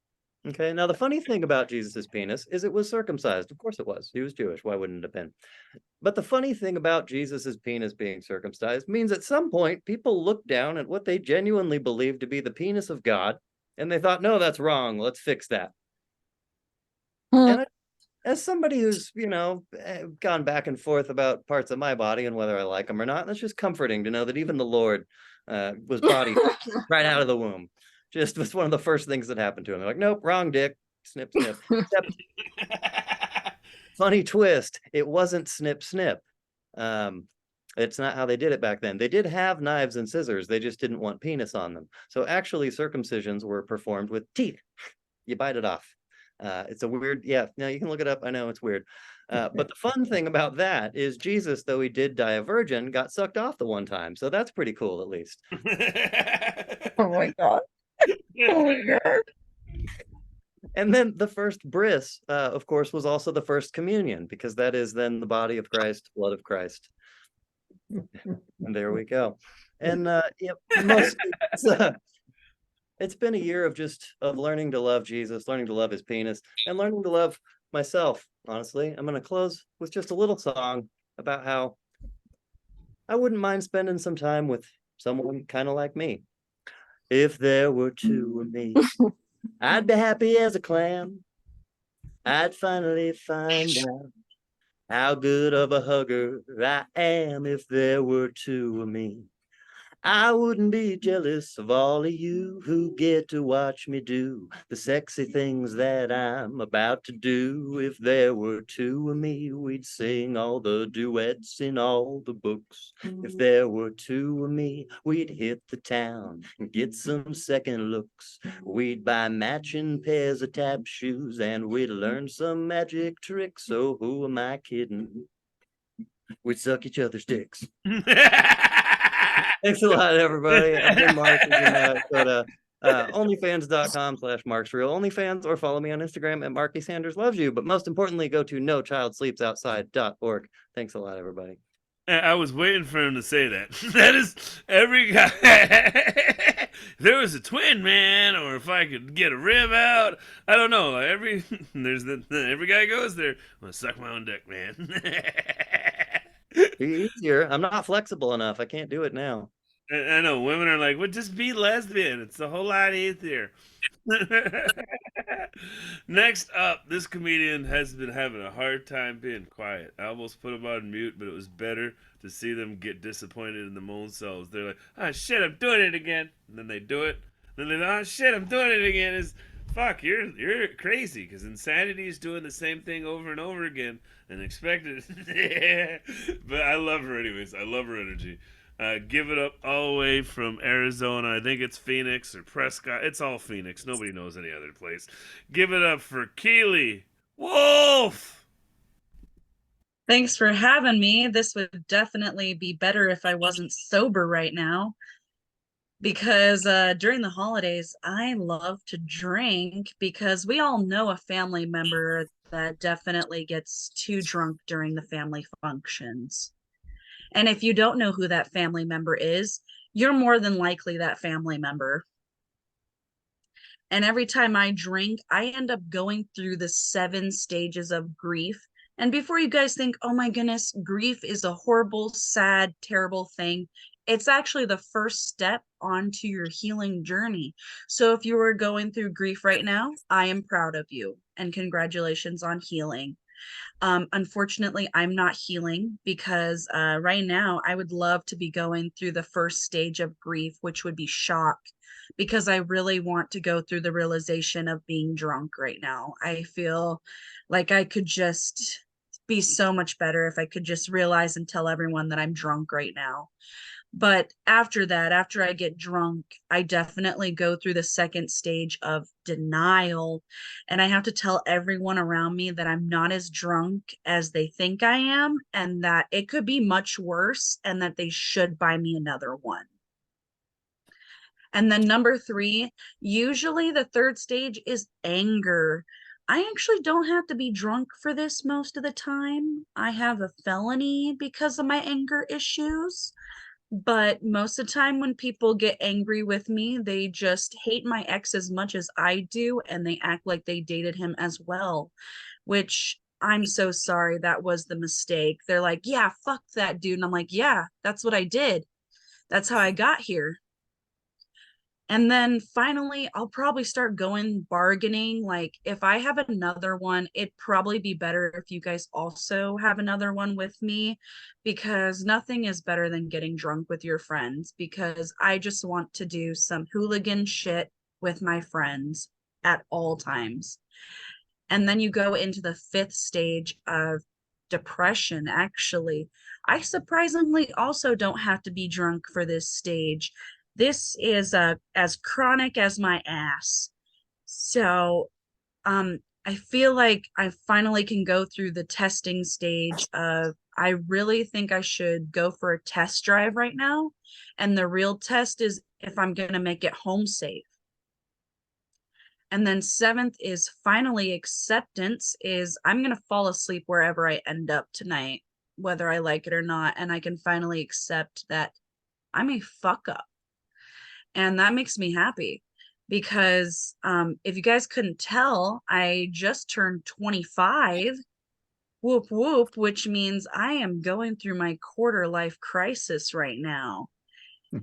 Okay, now the funny thing about Jesus's penis is it was circumcised. Of course it was. He was Jewish. Why wouldn't it have been? But the funny thing about Jesus's penis being circumcised means at some point people looked down at what they genuinely believed to be the penis of God, and they thought, no, that's wrong. Let's fix that. And as somebody who's, gone back and forth about parts of my body and whether I like them or not, that's just comforting to know that even the Lord was body right out of the womb. Just was one of the first things that happened to him. They're like, nope, wrong dick. Snip, snip. Except, funny twist, it wasn't snip, snip. It's not how they did it back then. They did have knives and scissors. They just didn't want penis on them. So actually circumcisions were performed with teeth. You bite it off. It's a weird, yeah, now you can look it up. I know it's weird. But the fun thing about that is Jesus, though he did die a virgin, got sucked off the one time. So that's pretty cool, at least. Oh my God. Oh my God. And then the first bris, of course, was also the first communion, because that is then the body of Christ, blood of Christ. And there we go. And it's been a year of learning to love Jesus, learning to love his penis, and learning to love myself. Honestly, I'm going to close with just a little song about how I wouldn't mind spending some time with someone kind of like me. If there were two of me, I'd be happy as a clam. I'd finally find out how good of a hugger I am. If there were two of me, I wouldn't be jealous of all of you who get to watch me do the sexy things that I'm about to do. If there were two of me, we'd sing all the duets in all the books. If there were two of me, we'd hit the town and get some second looks. We'd buy matching pairs of tap shoes and we'd learn some magic tricks. So who am I kidding? We'd suck each other's dicks. Thanks a lot, everybody. I've been Mark. You can go to onlyfans.com/marksreal onlyfans, or follow me on Instagram at Marky Sanders Loves You. But most importantly, go to nochildsleepsoutside.org. Thanks a lot, everybody. I was waiting for him to say that. That is every guy. If there was a twin, man, or if I could get a rib out, I don't know. Every guy goes there. I'm gonna suck my own dick, man. Be easier. I'm not flexible enough. I can't do it now. I know women are like, well, just be lesbian. It's a whole lot easier. Next up, this comedian has been having a hard time being quiet. I almost put him on mute, but it was better to see them get disappointed in their own selves. They're like, oh shit, I'm doing it again. And then they do it. Then they're like, oh shit, I'm doing it again. Is fuck, you're crazy, because insanity is doing the same thing over and over again and expected. But I love her anyways. I love her energy. Give it up all the way from Arizona. I think it's Phoenix or Prescott. It's all Phoenix. Nobody knows any other place. Give it up for Keeley Wolf. Thanks for having me. This would definitely be better if I wasn't sober right now, because during the holidays, I love to drink, because we all know a family member that definitely gets too drunk during the family functions. And if you don't know who that family member is, you're more than likely that family member. And every time I drink, I end up going through the 7 stages of grief. And before you guys think, oh my goodness, grief is a horrible, sad, terrible thing, it's actually the first step onto your healing journey. So if you are going through grief right now, I am proud of you and congratulations on healing. Unfortunately, I'm not healing, because right now I would love to be going through the first stage of grief, which would be shock, because I really want to go through the realization of being drunk right now. I feel like I could just be so much better if I could just realize and tell everyone that I'm drunk right now. But after that, after I get drunk, I definitely go through the second stage of denial. And I have to tell everyone around me that I'm not as drunk as they think I am, and that it could be much worse, and that they should buy me another one. And then number 3, usually the third stage is anger. I actually don't have to be drunk for this most of the time. I have a felony because of my anger issues. But most of the time when people get angry with me, they just hate my ex as much as I do, and they act like they dated him as well, which I'm so sorry. That was the mistake. They're like, yeah, fuck that dude. And I'm like, yeah, that's what I did. That's how I got here. And then finally, I'll probably start going bargaining. Like, if I have another one, it'd probably be better if you guys also have another one with me, because nothing is better than getting drunk with your friends, because I just want to do some hooligan shit with my friends at all times. And then you go into the 5th stage of depression. Actually, I surprisingly also don't have to be drunk for this stage. This is as chronic as my ass. So I feel like I finally can go through the testing stage of I really think I should go for a test drive right now. And the real test is if I'm going to make it home safe. And then 7th is finally acceptance, is I'm going to fall asleep wherever I end up tonight, whether I like it or not. And I can finally accept that I'm a fuck up. And that makes me happy because if you guys couldn't tell, I just turned 25. Whoop, whoop, which means I am going through my quarter life crisis right now.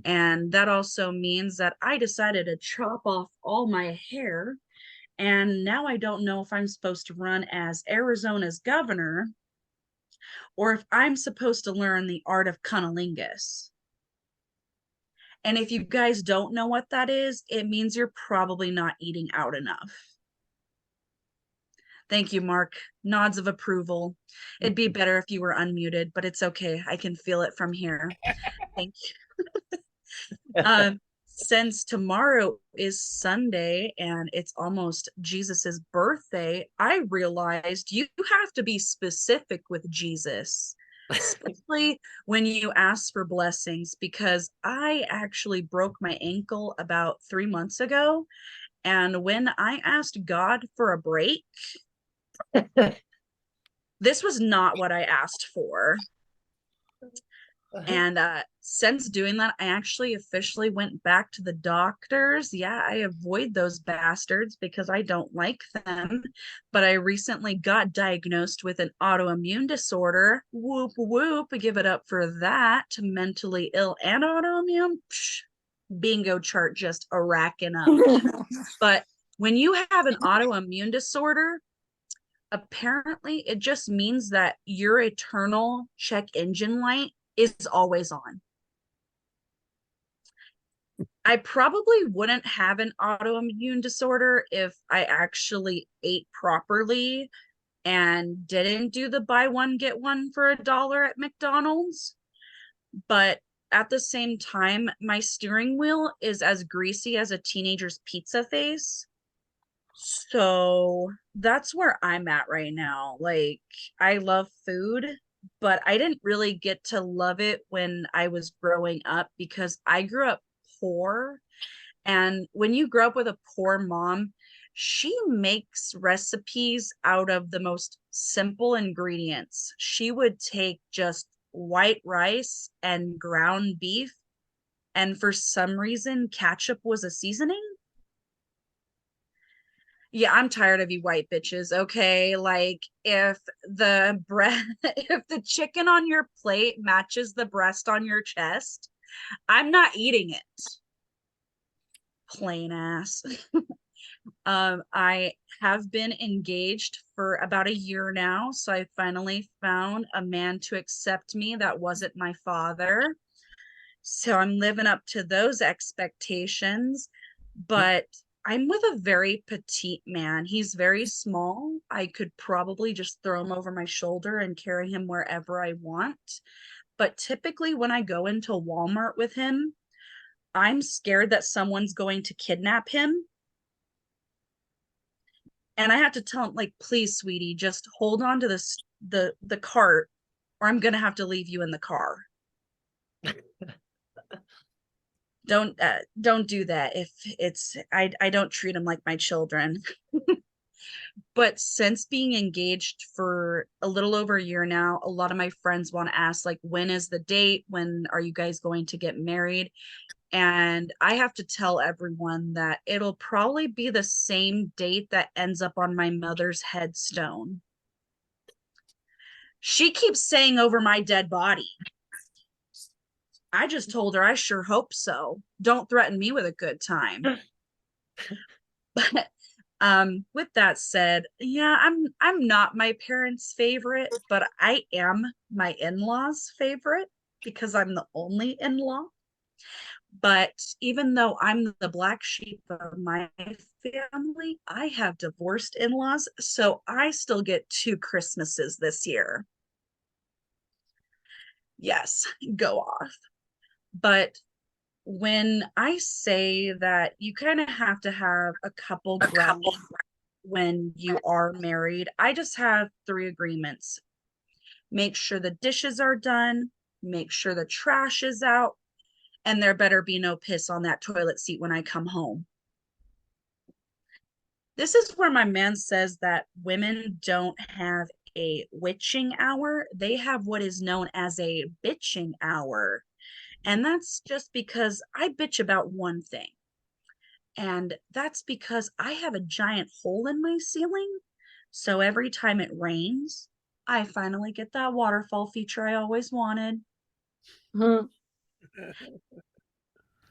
And that also means that I decided to chop off all my hair. And now I don't know if I'm supposed to run as Arizona's governor or if I'm supposed to learn the art of cunnilingus. And if you guys don't know what that is, it means you're probably not eating out enough. Thank you, Mark. Nods of approval. It'd be better if you were unmuted, but it's okay. I can feel it from here. Thank you. Since tomorrow is Sunday and it's almost Jesus's birthday, I realized you have to be specific with Jesus, especially when you ask for blessings, because I actually broke my ankle about 3 months ago. And when I asked God for a break, this was not what I asked for. And since doing that, I actually officially went back to the doctors. Yeah, I avoid those bastards because I don't like them. But I recently got diagnosed with an autoimmune disorder. Whoop, whoop. Give it up for that. Mentally ill and autoimmune. Psh, bingo chart just a racking up. But when you have an autoimmune disorder, apparently it just means that your eternal check engine light is always on. I probably wouldn't have an autoimmune disorder if I actually ate properly and didn't do the buy one, get one for $1 at McDonald's. But at the same time, my steering wheel is as greasy as a teenager's pizza face. So that's where I'm at right now. Like, I love food, but I didn't really get to love it when I was growing up because I grew up poor. And when you grow up with a poor mom, she makes recipes out of the most simple ingredients. She would take just white rice and ground beef, and for some reason, ketchup was a seasoning. Yeah, I'm tired of you white bitches, okay? Like, if the if the chicken on your plate matches the breast on your chest, I'm not eating it. Plain ass. I have been engaged for about a year now, so I finally found a man to accept me that wasn't my father. So I'm living up to those expectations, but I'm with a very petite man. He's very small. I could probably just throw him over my shoulder and carry him wherever I want. But typically when I go into Walmart with him, I'm scared that someone's going to kidnap him. And I have to tell him, like, please, sweetie, just hold on to this the cart, or I'm gonna have to leave you in the car. Don't do that. If it's I don't treat them like my children. But since being engaged for a little over a year now, a lot of my friends want to ask, like, when is the date? When are you guys going to get married? And I have to tell everyone that it'll probably be the same date that ends up on my mother's headstone. She keeps saying over my dead body. I just told her I sure hope so. Don't threaten me with a good time. But with that said, yeah, I'm not my parents' favorite, but I am my in-laws' favorite because I'm the only in-law. But even though I'm the black sheep of my family, I have divorced in-laws, so I still get 2 Christmases this year. Yes, go off. But when I say that you kind of have to have a couple grounds when you are married, I just have 3 agreements. Make sure the dishes are done, make sure the trash is out, and there better be no piss on that toilet seat when I come home. This is where my man says that women don't have a witching hour. They have what is known as a bitching hour. And that's just because I bitch about one thing. And that's because I have a giant hole in my ceiling. So every time it rains, I finally get that waterfall feature I always wanted.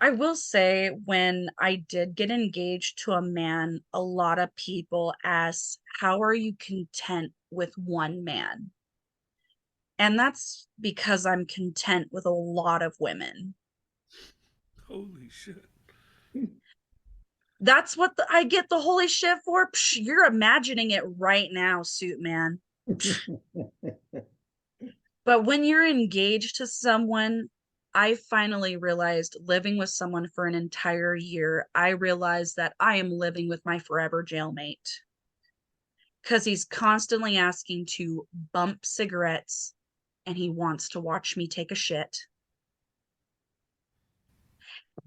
I will say, when I did get engaged to a man, a lot of people ask, how are you content with one man? And that's because I'm content with a lot of women. Holy shit. That's what I get the holy shit for. Psh, you're imagining it right now, SuitMan. But when you're engaged to someone, I finally realized, living with someone for an entire year, I realized that I am living with my forever jailmate. Because he's constantly asking to bump cigarettes and he wants to watch me take a shit.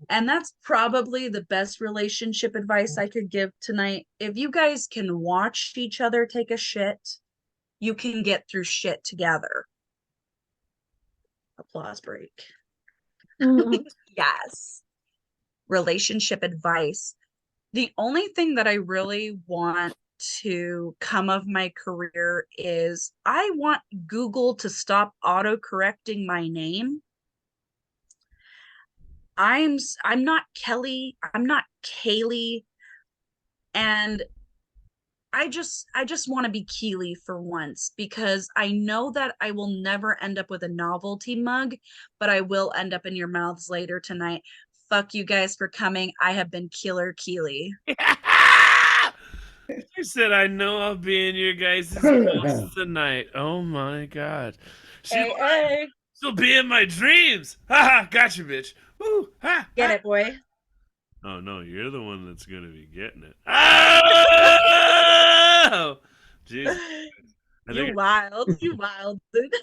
And that's probably the best relationship advice I could give tonight. If you guys can watch each other take a shit, you can get through shit together. Applause break. Yes. Relationship advice. The only thing that I really want to come of my career is I want Google to stop auto-correcting my name. I'm not Kelly, I'm not Kaylee, and I just want to be Keeley for once, because I know that I will never end up with a novelty mug, but I will end up in your mouths later tonight. Fuck you guys for coming. I have been Killer Keeley. She said, I know I'll be in your guys' house tonight. Oh my god. She'll be in my dreams. Haha, gotcha, bitch. Woo, ha, Get ha. it, boy. Oh no, you're the one that's gonna be getting it. Oh! Jeez. You wild. You wild, dude.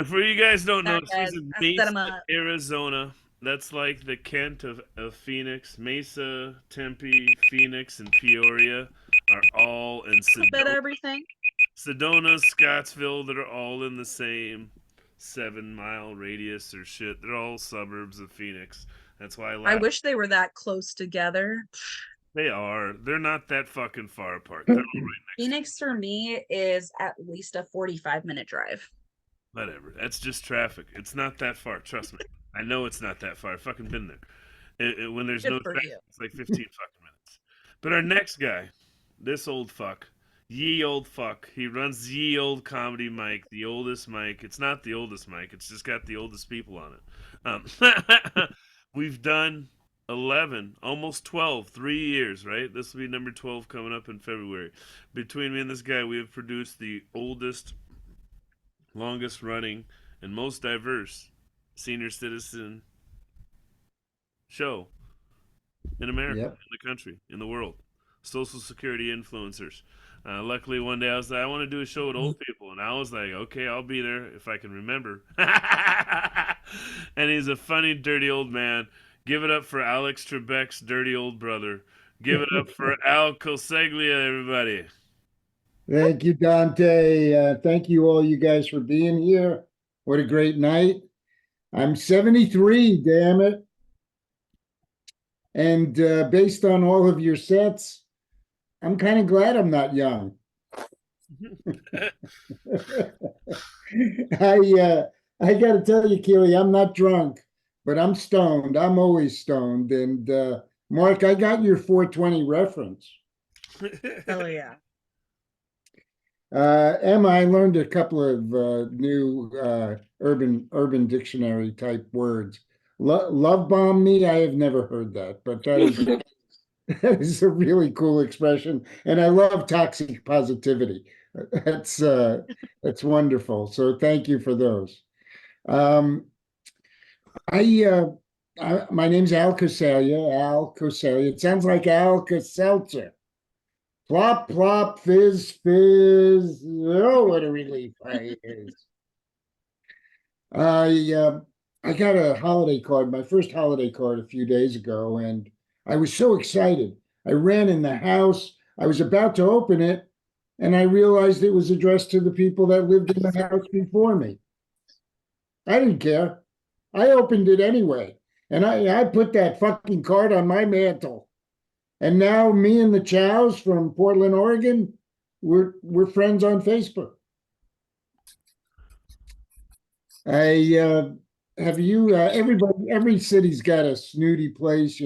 For you guys don't know, Bad she's in guys. I set 'em Mesa, up. Arizona. That's like the Kent of Phoenix. Mesa, Tempe, Phoenix, and Peoria are all in A bit of everything. Sedona, Scottsville, that are all in the same 7-mile radius or shit. They're all suburbs of Phoenix. That's why I wish they were that close together. they are. They're not that fucking far apart. They're all right next to Phoenix for me is at least a 45-minute drive. whatever. That's just traffic. It's not that far. Trust me. I know it's not that far. I've fucking been there. When there's Good no for traffic, you. it's like 15 fucking minutes. But our next guy, this old fuck, ye old fuck, he runs ye old comedy mic, the oldest mic. It's not the oldest mic. It's just got the oldest people on it. We've done 11, almost 12, 3 years, right? This will be number 12 coming up in February. Between me and this guy, we have produced the oldest, longest running, and most diverse senior citizen show in America, Yep. in the country, in the world. Social security influencers. Luckily, one day I was like, I want to do a show with old people. And I was like, okay, I'll be there if I can remember. And he's a funny, dirty old man. Give it up for Alex Trebek's dirty old brother. Give it up for Al Coseglia, everybody. Thank you, Dante. Thank you all you guys for being here. What a great night. I'm 73, damn it. And based on all of your sets, I'm kind of glad I'm not young. I got to tell you, Keeley, I'm not drunk, but I'm stoned. I'm always stoned. And Mark, I got your 420 reference. Hell yeah. Emma, I learned a couple of new urban dictionary type words. love bomb me. I have never heard that, but that is that is a really cool expression, and I love toxic positivity. That's wonderful. So thank you for those. Um, my name's Al Coseglia. Al Coseglia. It sounds like Alka-Seltzer. Plop, plop, fizz, fizz. Oh, what a relief I is. I got a holiday card, my first holiday card a few days ago, and I was so excited. I ran in the house. I was about to open it, and I realized it was addressed to the people that lived in the house before me. I didn't care. I opened it anyway, and I put that fucking card on my mantle. And now me and the Chows from Portland, Oregon, we're friends on Facebook. Everybody, every city's got a snooty place,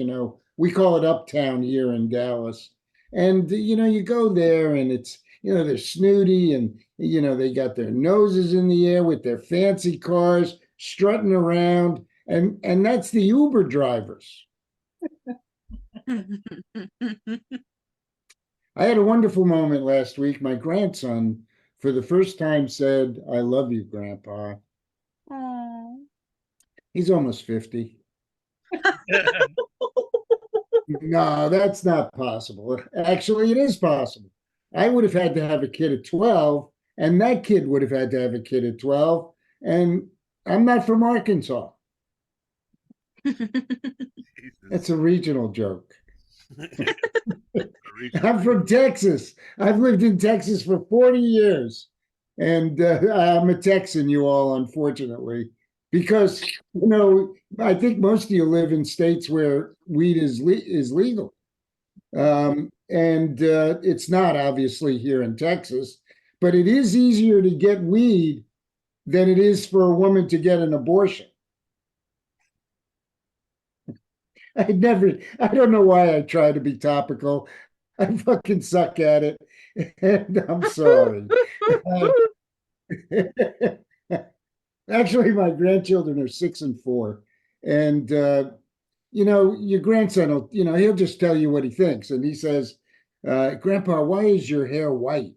we call it Uptown here in Dallas. And, you go there and it's, they're snooty and, they got their noses in the air with their fancy cars strutting around. And that's the Uber drivers. I had a wonderful moment last week. My grandson, for the first time, said, "I love you, Grandpa." Aw. He's almost 50. No, that's not possible. Actually, it is possible. I would have had to have a kid at 12, and that kid would have had to have a kid at 12, and I'm not from Arkansas. It's a regional joke. I'm from Texas. I've lived in Texas for 40 years. And I'm a Texan, you all, unfortunately, because, I think most of you live in states where weed is legal. And it's not, obviously, here in Texas, but it is easier to get weed than it is for a woman to get an abortion. I don't know why I try to be topical. I fucking suck at it. And I'm sorry. Actually, my grandchildren are 6 and 4. And, your grandson will, he'll just tell you what he thinks. And he says, "Grandpa, why is your hair white?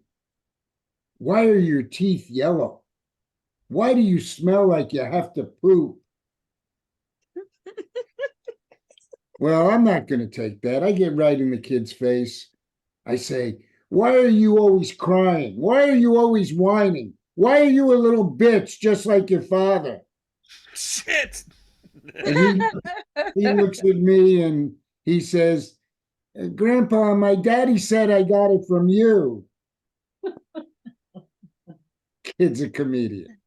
Why are your teeth yellow? Why do you smell like you have to poop?" Well, I'm not going to take that. I get right in the kid's face. I say, "Why are you always crying? Why are you always whining? Why are you a little bitch just like your father?" Shit. And he looks at me and he says, "Grandpa, my daddy said I got it from you." Kid's a comedian.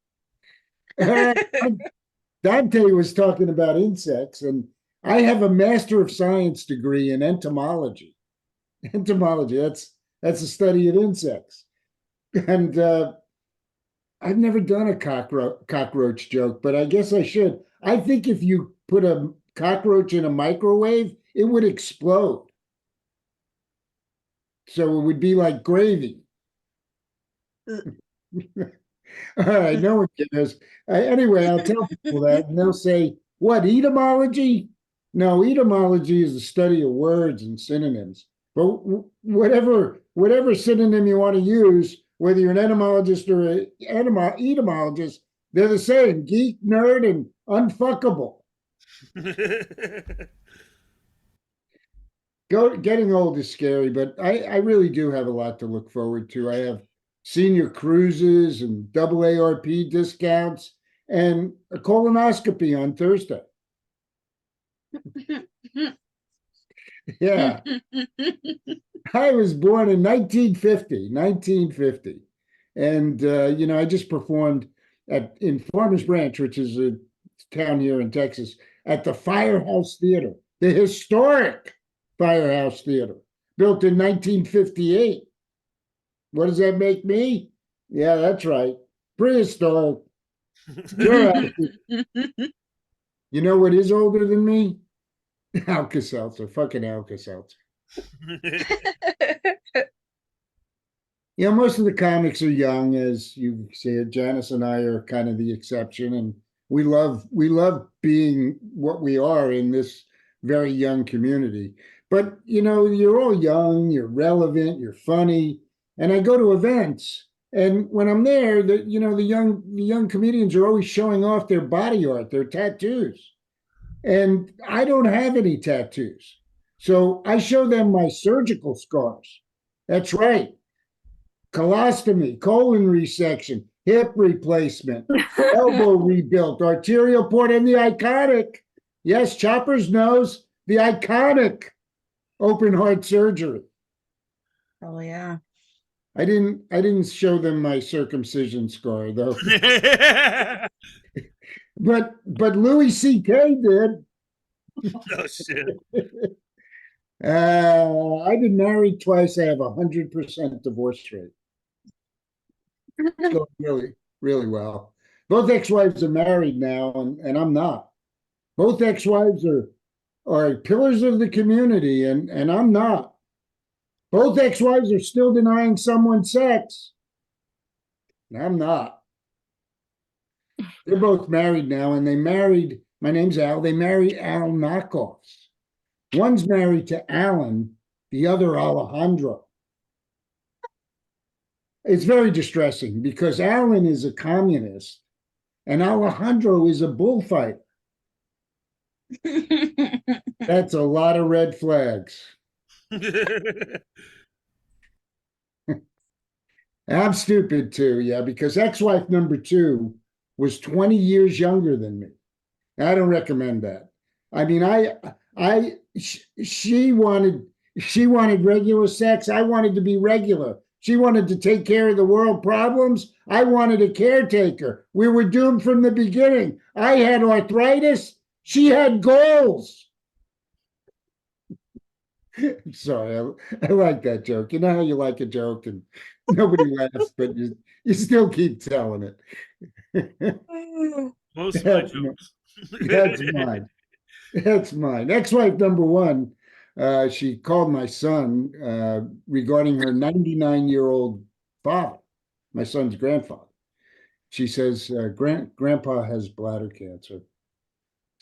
Dante was talking about insects, and I have a Master of Science degree in entomology. Entomology, that's the study of insects. And I've never done a cockroach joke, but I guess I should. I think if you put a cockroach in a microwave, it would explode. So it would be like gravy. All right, no one cares. Anyway, I'll tell people that, and they'll say, "What, etymology?" No, etymology is the study of words and synonyms. But whatever synonym you want to use, whether you're an etymologist or an etymologist, they're the same: geek, nerd, and unfuckable. Getting old is scary, but I really do have a lot to look forward to. I have senior cruises and AARP discounts and a colonoscopy on Thursday. Yeah. I was born in 1950. And, I just performed in Farmers Branch, which is a town here in Texas, at the Firehouse Theater, the historic Firehouse Theater, built in 1958. What does that make me? Yeah, that's right. Prehistoric. You know what is older than me? Alka-Seltzer, fucking Alka-Seltzer. Most of the comics are young, as you said. Janice and I are kind of the exception, and we love being what we are in this very young community. But you're all young, you're relevant, you're funny, and I go to events, and when I'm there, the young comedians are always showing off their body art, their tattoos, and I don't have any tattoos, so I show them my surgical scars. That's right, colostomy, colon resection, hip replacement, elbow rebuilt, arterial port, and the iconic, yes, Chopper's nose, the iconic open heart surgery. Oh yeah. I didn't show them my circumcision scar though. But Louis C.K. did. Oh shit. I've been married twice. I have 100% divorce rate. It's going really, really well. Both ex-wives are married now, and I'm not. Both ex-wives are pillars of the community, and I'm not. Both ex-wives are still denying someone sex, and I'm not. They're both married now, and they married, my name's Al, they married Al knockoffs. One's married to Alan, the other Alejandro. It's very distressing because Alan is a communist and Alejandro is a bullfighter. That's a lot of red flags. I'm stupid too, yeah, because ex-wife number 2 was 20 years younger than me. I don't recommend that. I mean, she wanted regular sex. I wanted to be regular. She wanted to take care of the world problems. I wanted a caretaker. We were doomed from the beginning. I had arthritis. She had goals. Sorry, I like that joke. You know how you like a joke and nobody laughs, but you still keep telling it. Most of my jokes. That's mine. That's mine. Ex-wife number 1, she called my son regarding her 99-year-old father, my son's grandfather. She says, Grandpa has bladder cancer.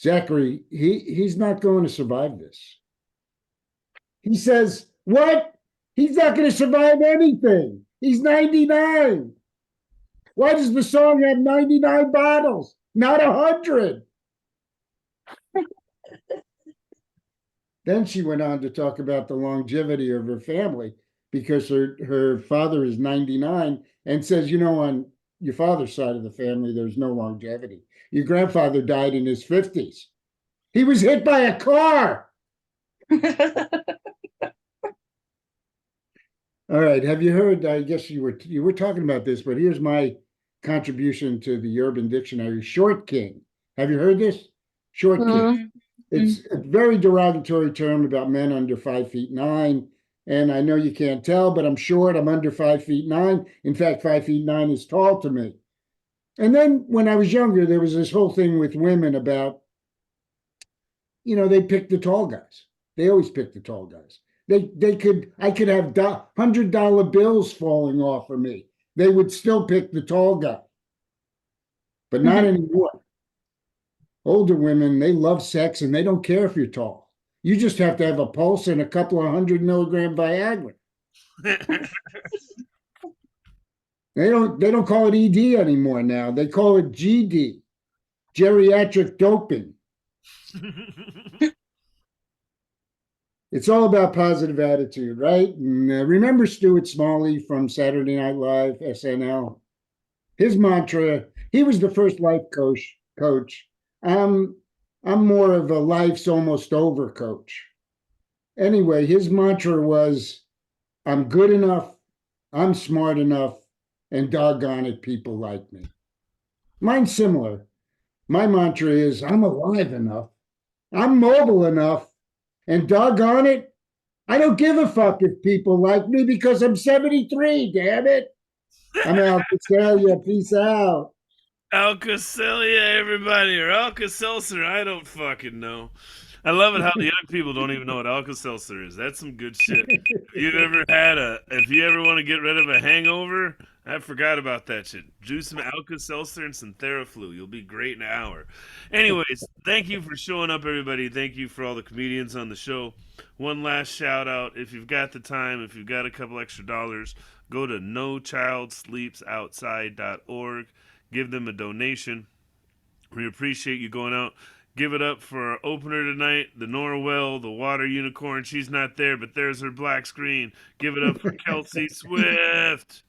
Zachary, he's not going to survive this. He says, what? He's not going to survive anything. He's 99. Why does the song have 99 bottles, not 100? Then she went on to talk about the longevity of her family because her father is 99 and says, on your father's side of the family, there's no longevity. Your grandfather died in his 50s. He was hit by a car. All right. Have you heard? I guess you were talking about this, but here's my contribution to the Urban Dictionary. Short king. Have you heard this? Short king. It's a very derogatory term about men under 5'9". And I know you can't tell, but I'm short. I'm under 5'9". In fact, 5'9" is tall to me. And then when I was younger, there was this whole thing with women about, they picked the tall guys. They always picked the tall guys. I could have $100 bills falling off of me. They would still pick the tall guy, but not anymore. Older women, they love sex and they don't care if you're tall. You just have to have a pulse and a couple of 100-milligram Viagra. They don't call it ED anymore now. They call it GD, geriatric doping. It's all about positive attitude, right? And remember Stuart Smalley from Saturday Night Live, SNL? His mantra, he was the first life coach. I'm more of a life's almost over coach. Anyway, his mantra was, I'm good enough, I'm smart enough, and doggone it, people like me. Mine's similar. My mantra is, I'm alive enough, I'm mobile enough, and doggone it, I don't give a fuck if people like me because I'm 73, damn it. I'm Al Coseglia. Peace out. Alka-Seltzer, everybody, or Alka-Seltzer, I don't fucking know. I love it how the young people don't even know what Alka-Seltzer is. That's some good shit. If you ever want to get rid of a hangover, I forgot about that shit. Do some Alka-Seltzer and some Theraflu. You'll be great in an hour. Anyways, thank you for showing up, everybody. Thank you for all the comedians on the show. One last shout out. If you've got the time, if you've got a couple extra dollars, go to nochildsleepsoutside.org. Give them a donation. We appreciate you going out. Give it up for our opener tonight, the Norwell, the water unicorn. She's not there, but there's her black screen. Give it up for Kelsey Swift.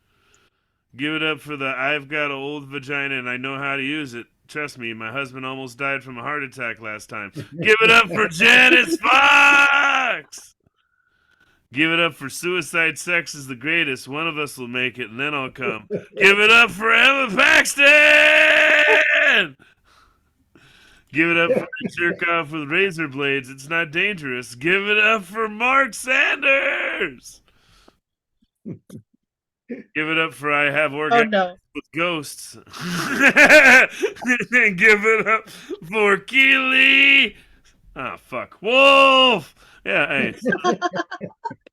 Give it up for the I've got an old vagina and I know how to use it. Trust me, my husband almost died from a heart attack last time. Give it up for Janice Fox! Give it up for Suicide Sex is the Greatest. One of us will make it and then I'll come. Give it up for Emma Paxton! Give it up for the jerk off with razor blades. It's not dangerous. Give it up for Mark Sanders! Give it up for I have Oh orgasms no. with ghosts. And give it up for Keeley. Ah, fuck. Wolf. Yeah, hey.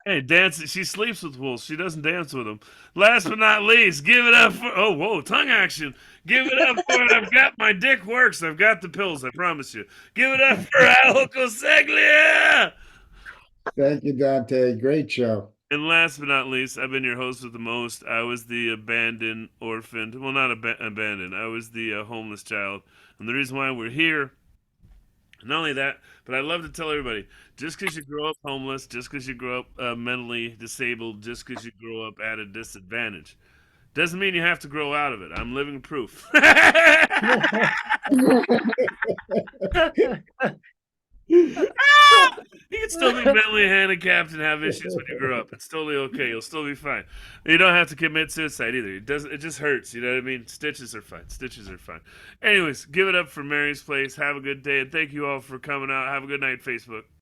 Hey, dance. She sleeps with wolves. She doesn't dance with them. Last but not least, give it up for. Oh, whoa, tongue action. Give it up for. I've got my dick works. I've got the pills. I promise you. Give it up for Al Coseglia. Thank you, Dante. Great show. And last but not least, I've been your host with the most. I was the abandoned, orphaned. Well, not abandoned. I was the homeless child. And the reason why we're here, not only that, but I love to tell everybody, just because you grow up homeless, just because you grow up mentally disabled, just because you grow up at a disadvantage, doesn't mean you have to grow out of it. I'm living proof. You can still be mentally handicapped and have issues when you grow up. It's totally okay. You'll still be fine. You don't have to commit suicide either. It just hurts. You know what I mean? Stitches are fine. Stitches are fine. Anyways, give it up for Mary's Place. Have a good day, and thank you all for coming out. Have a good night, Facebook.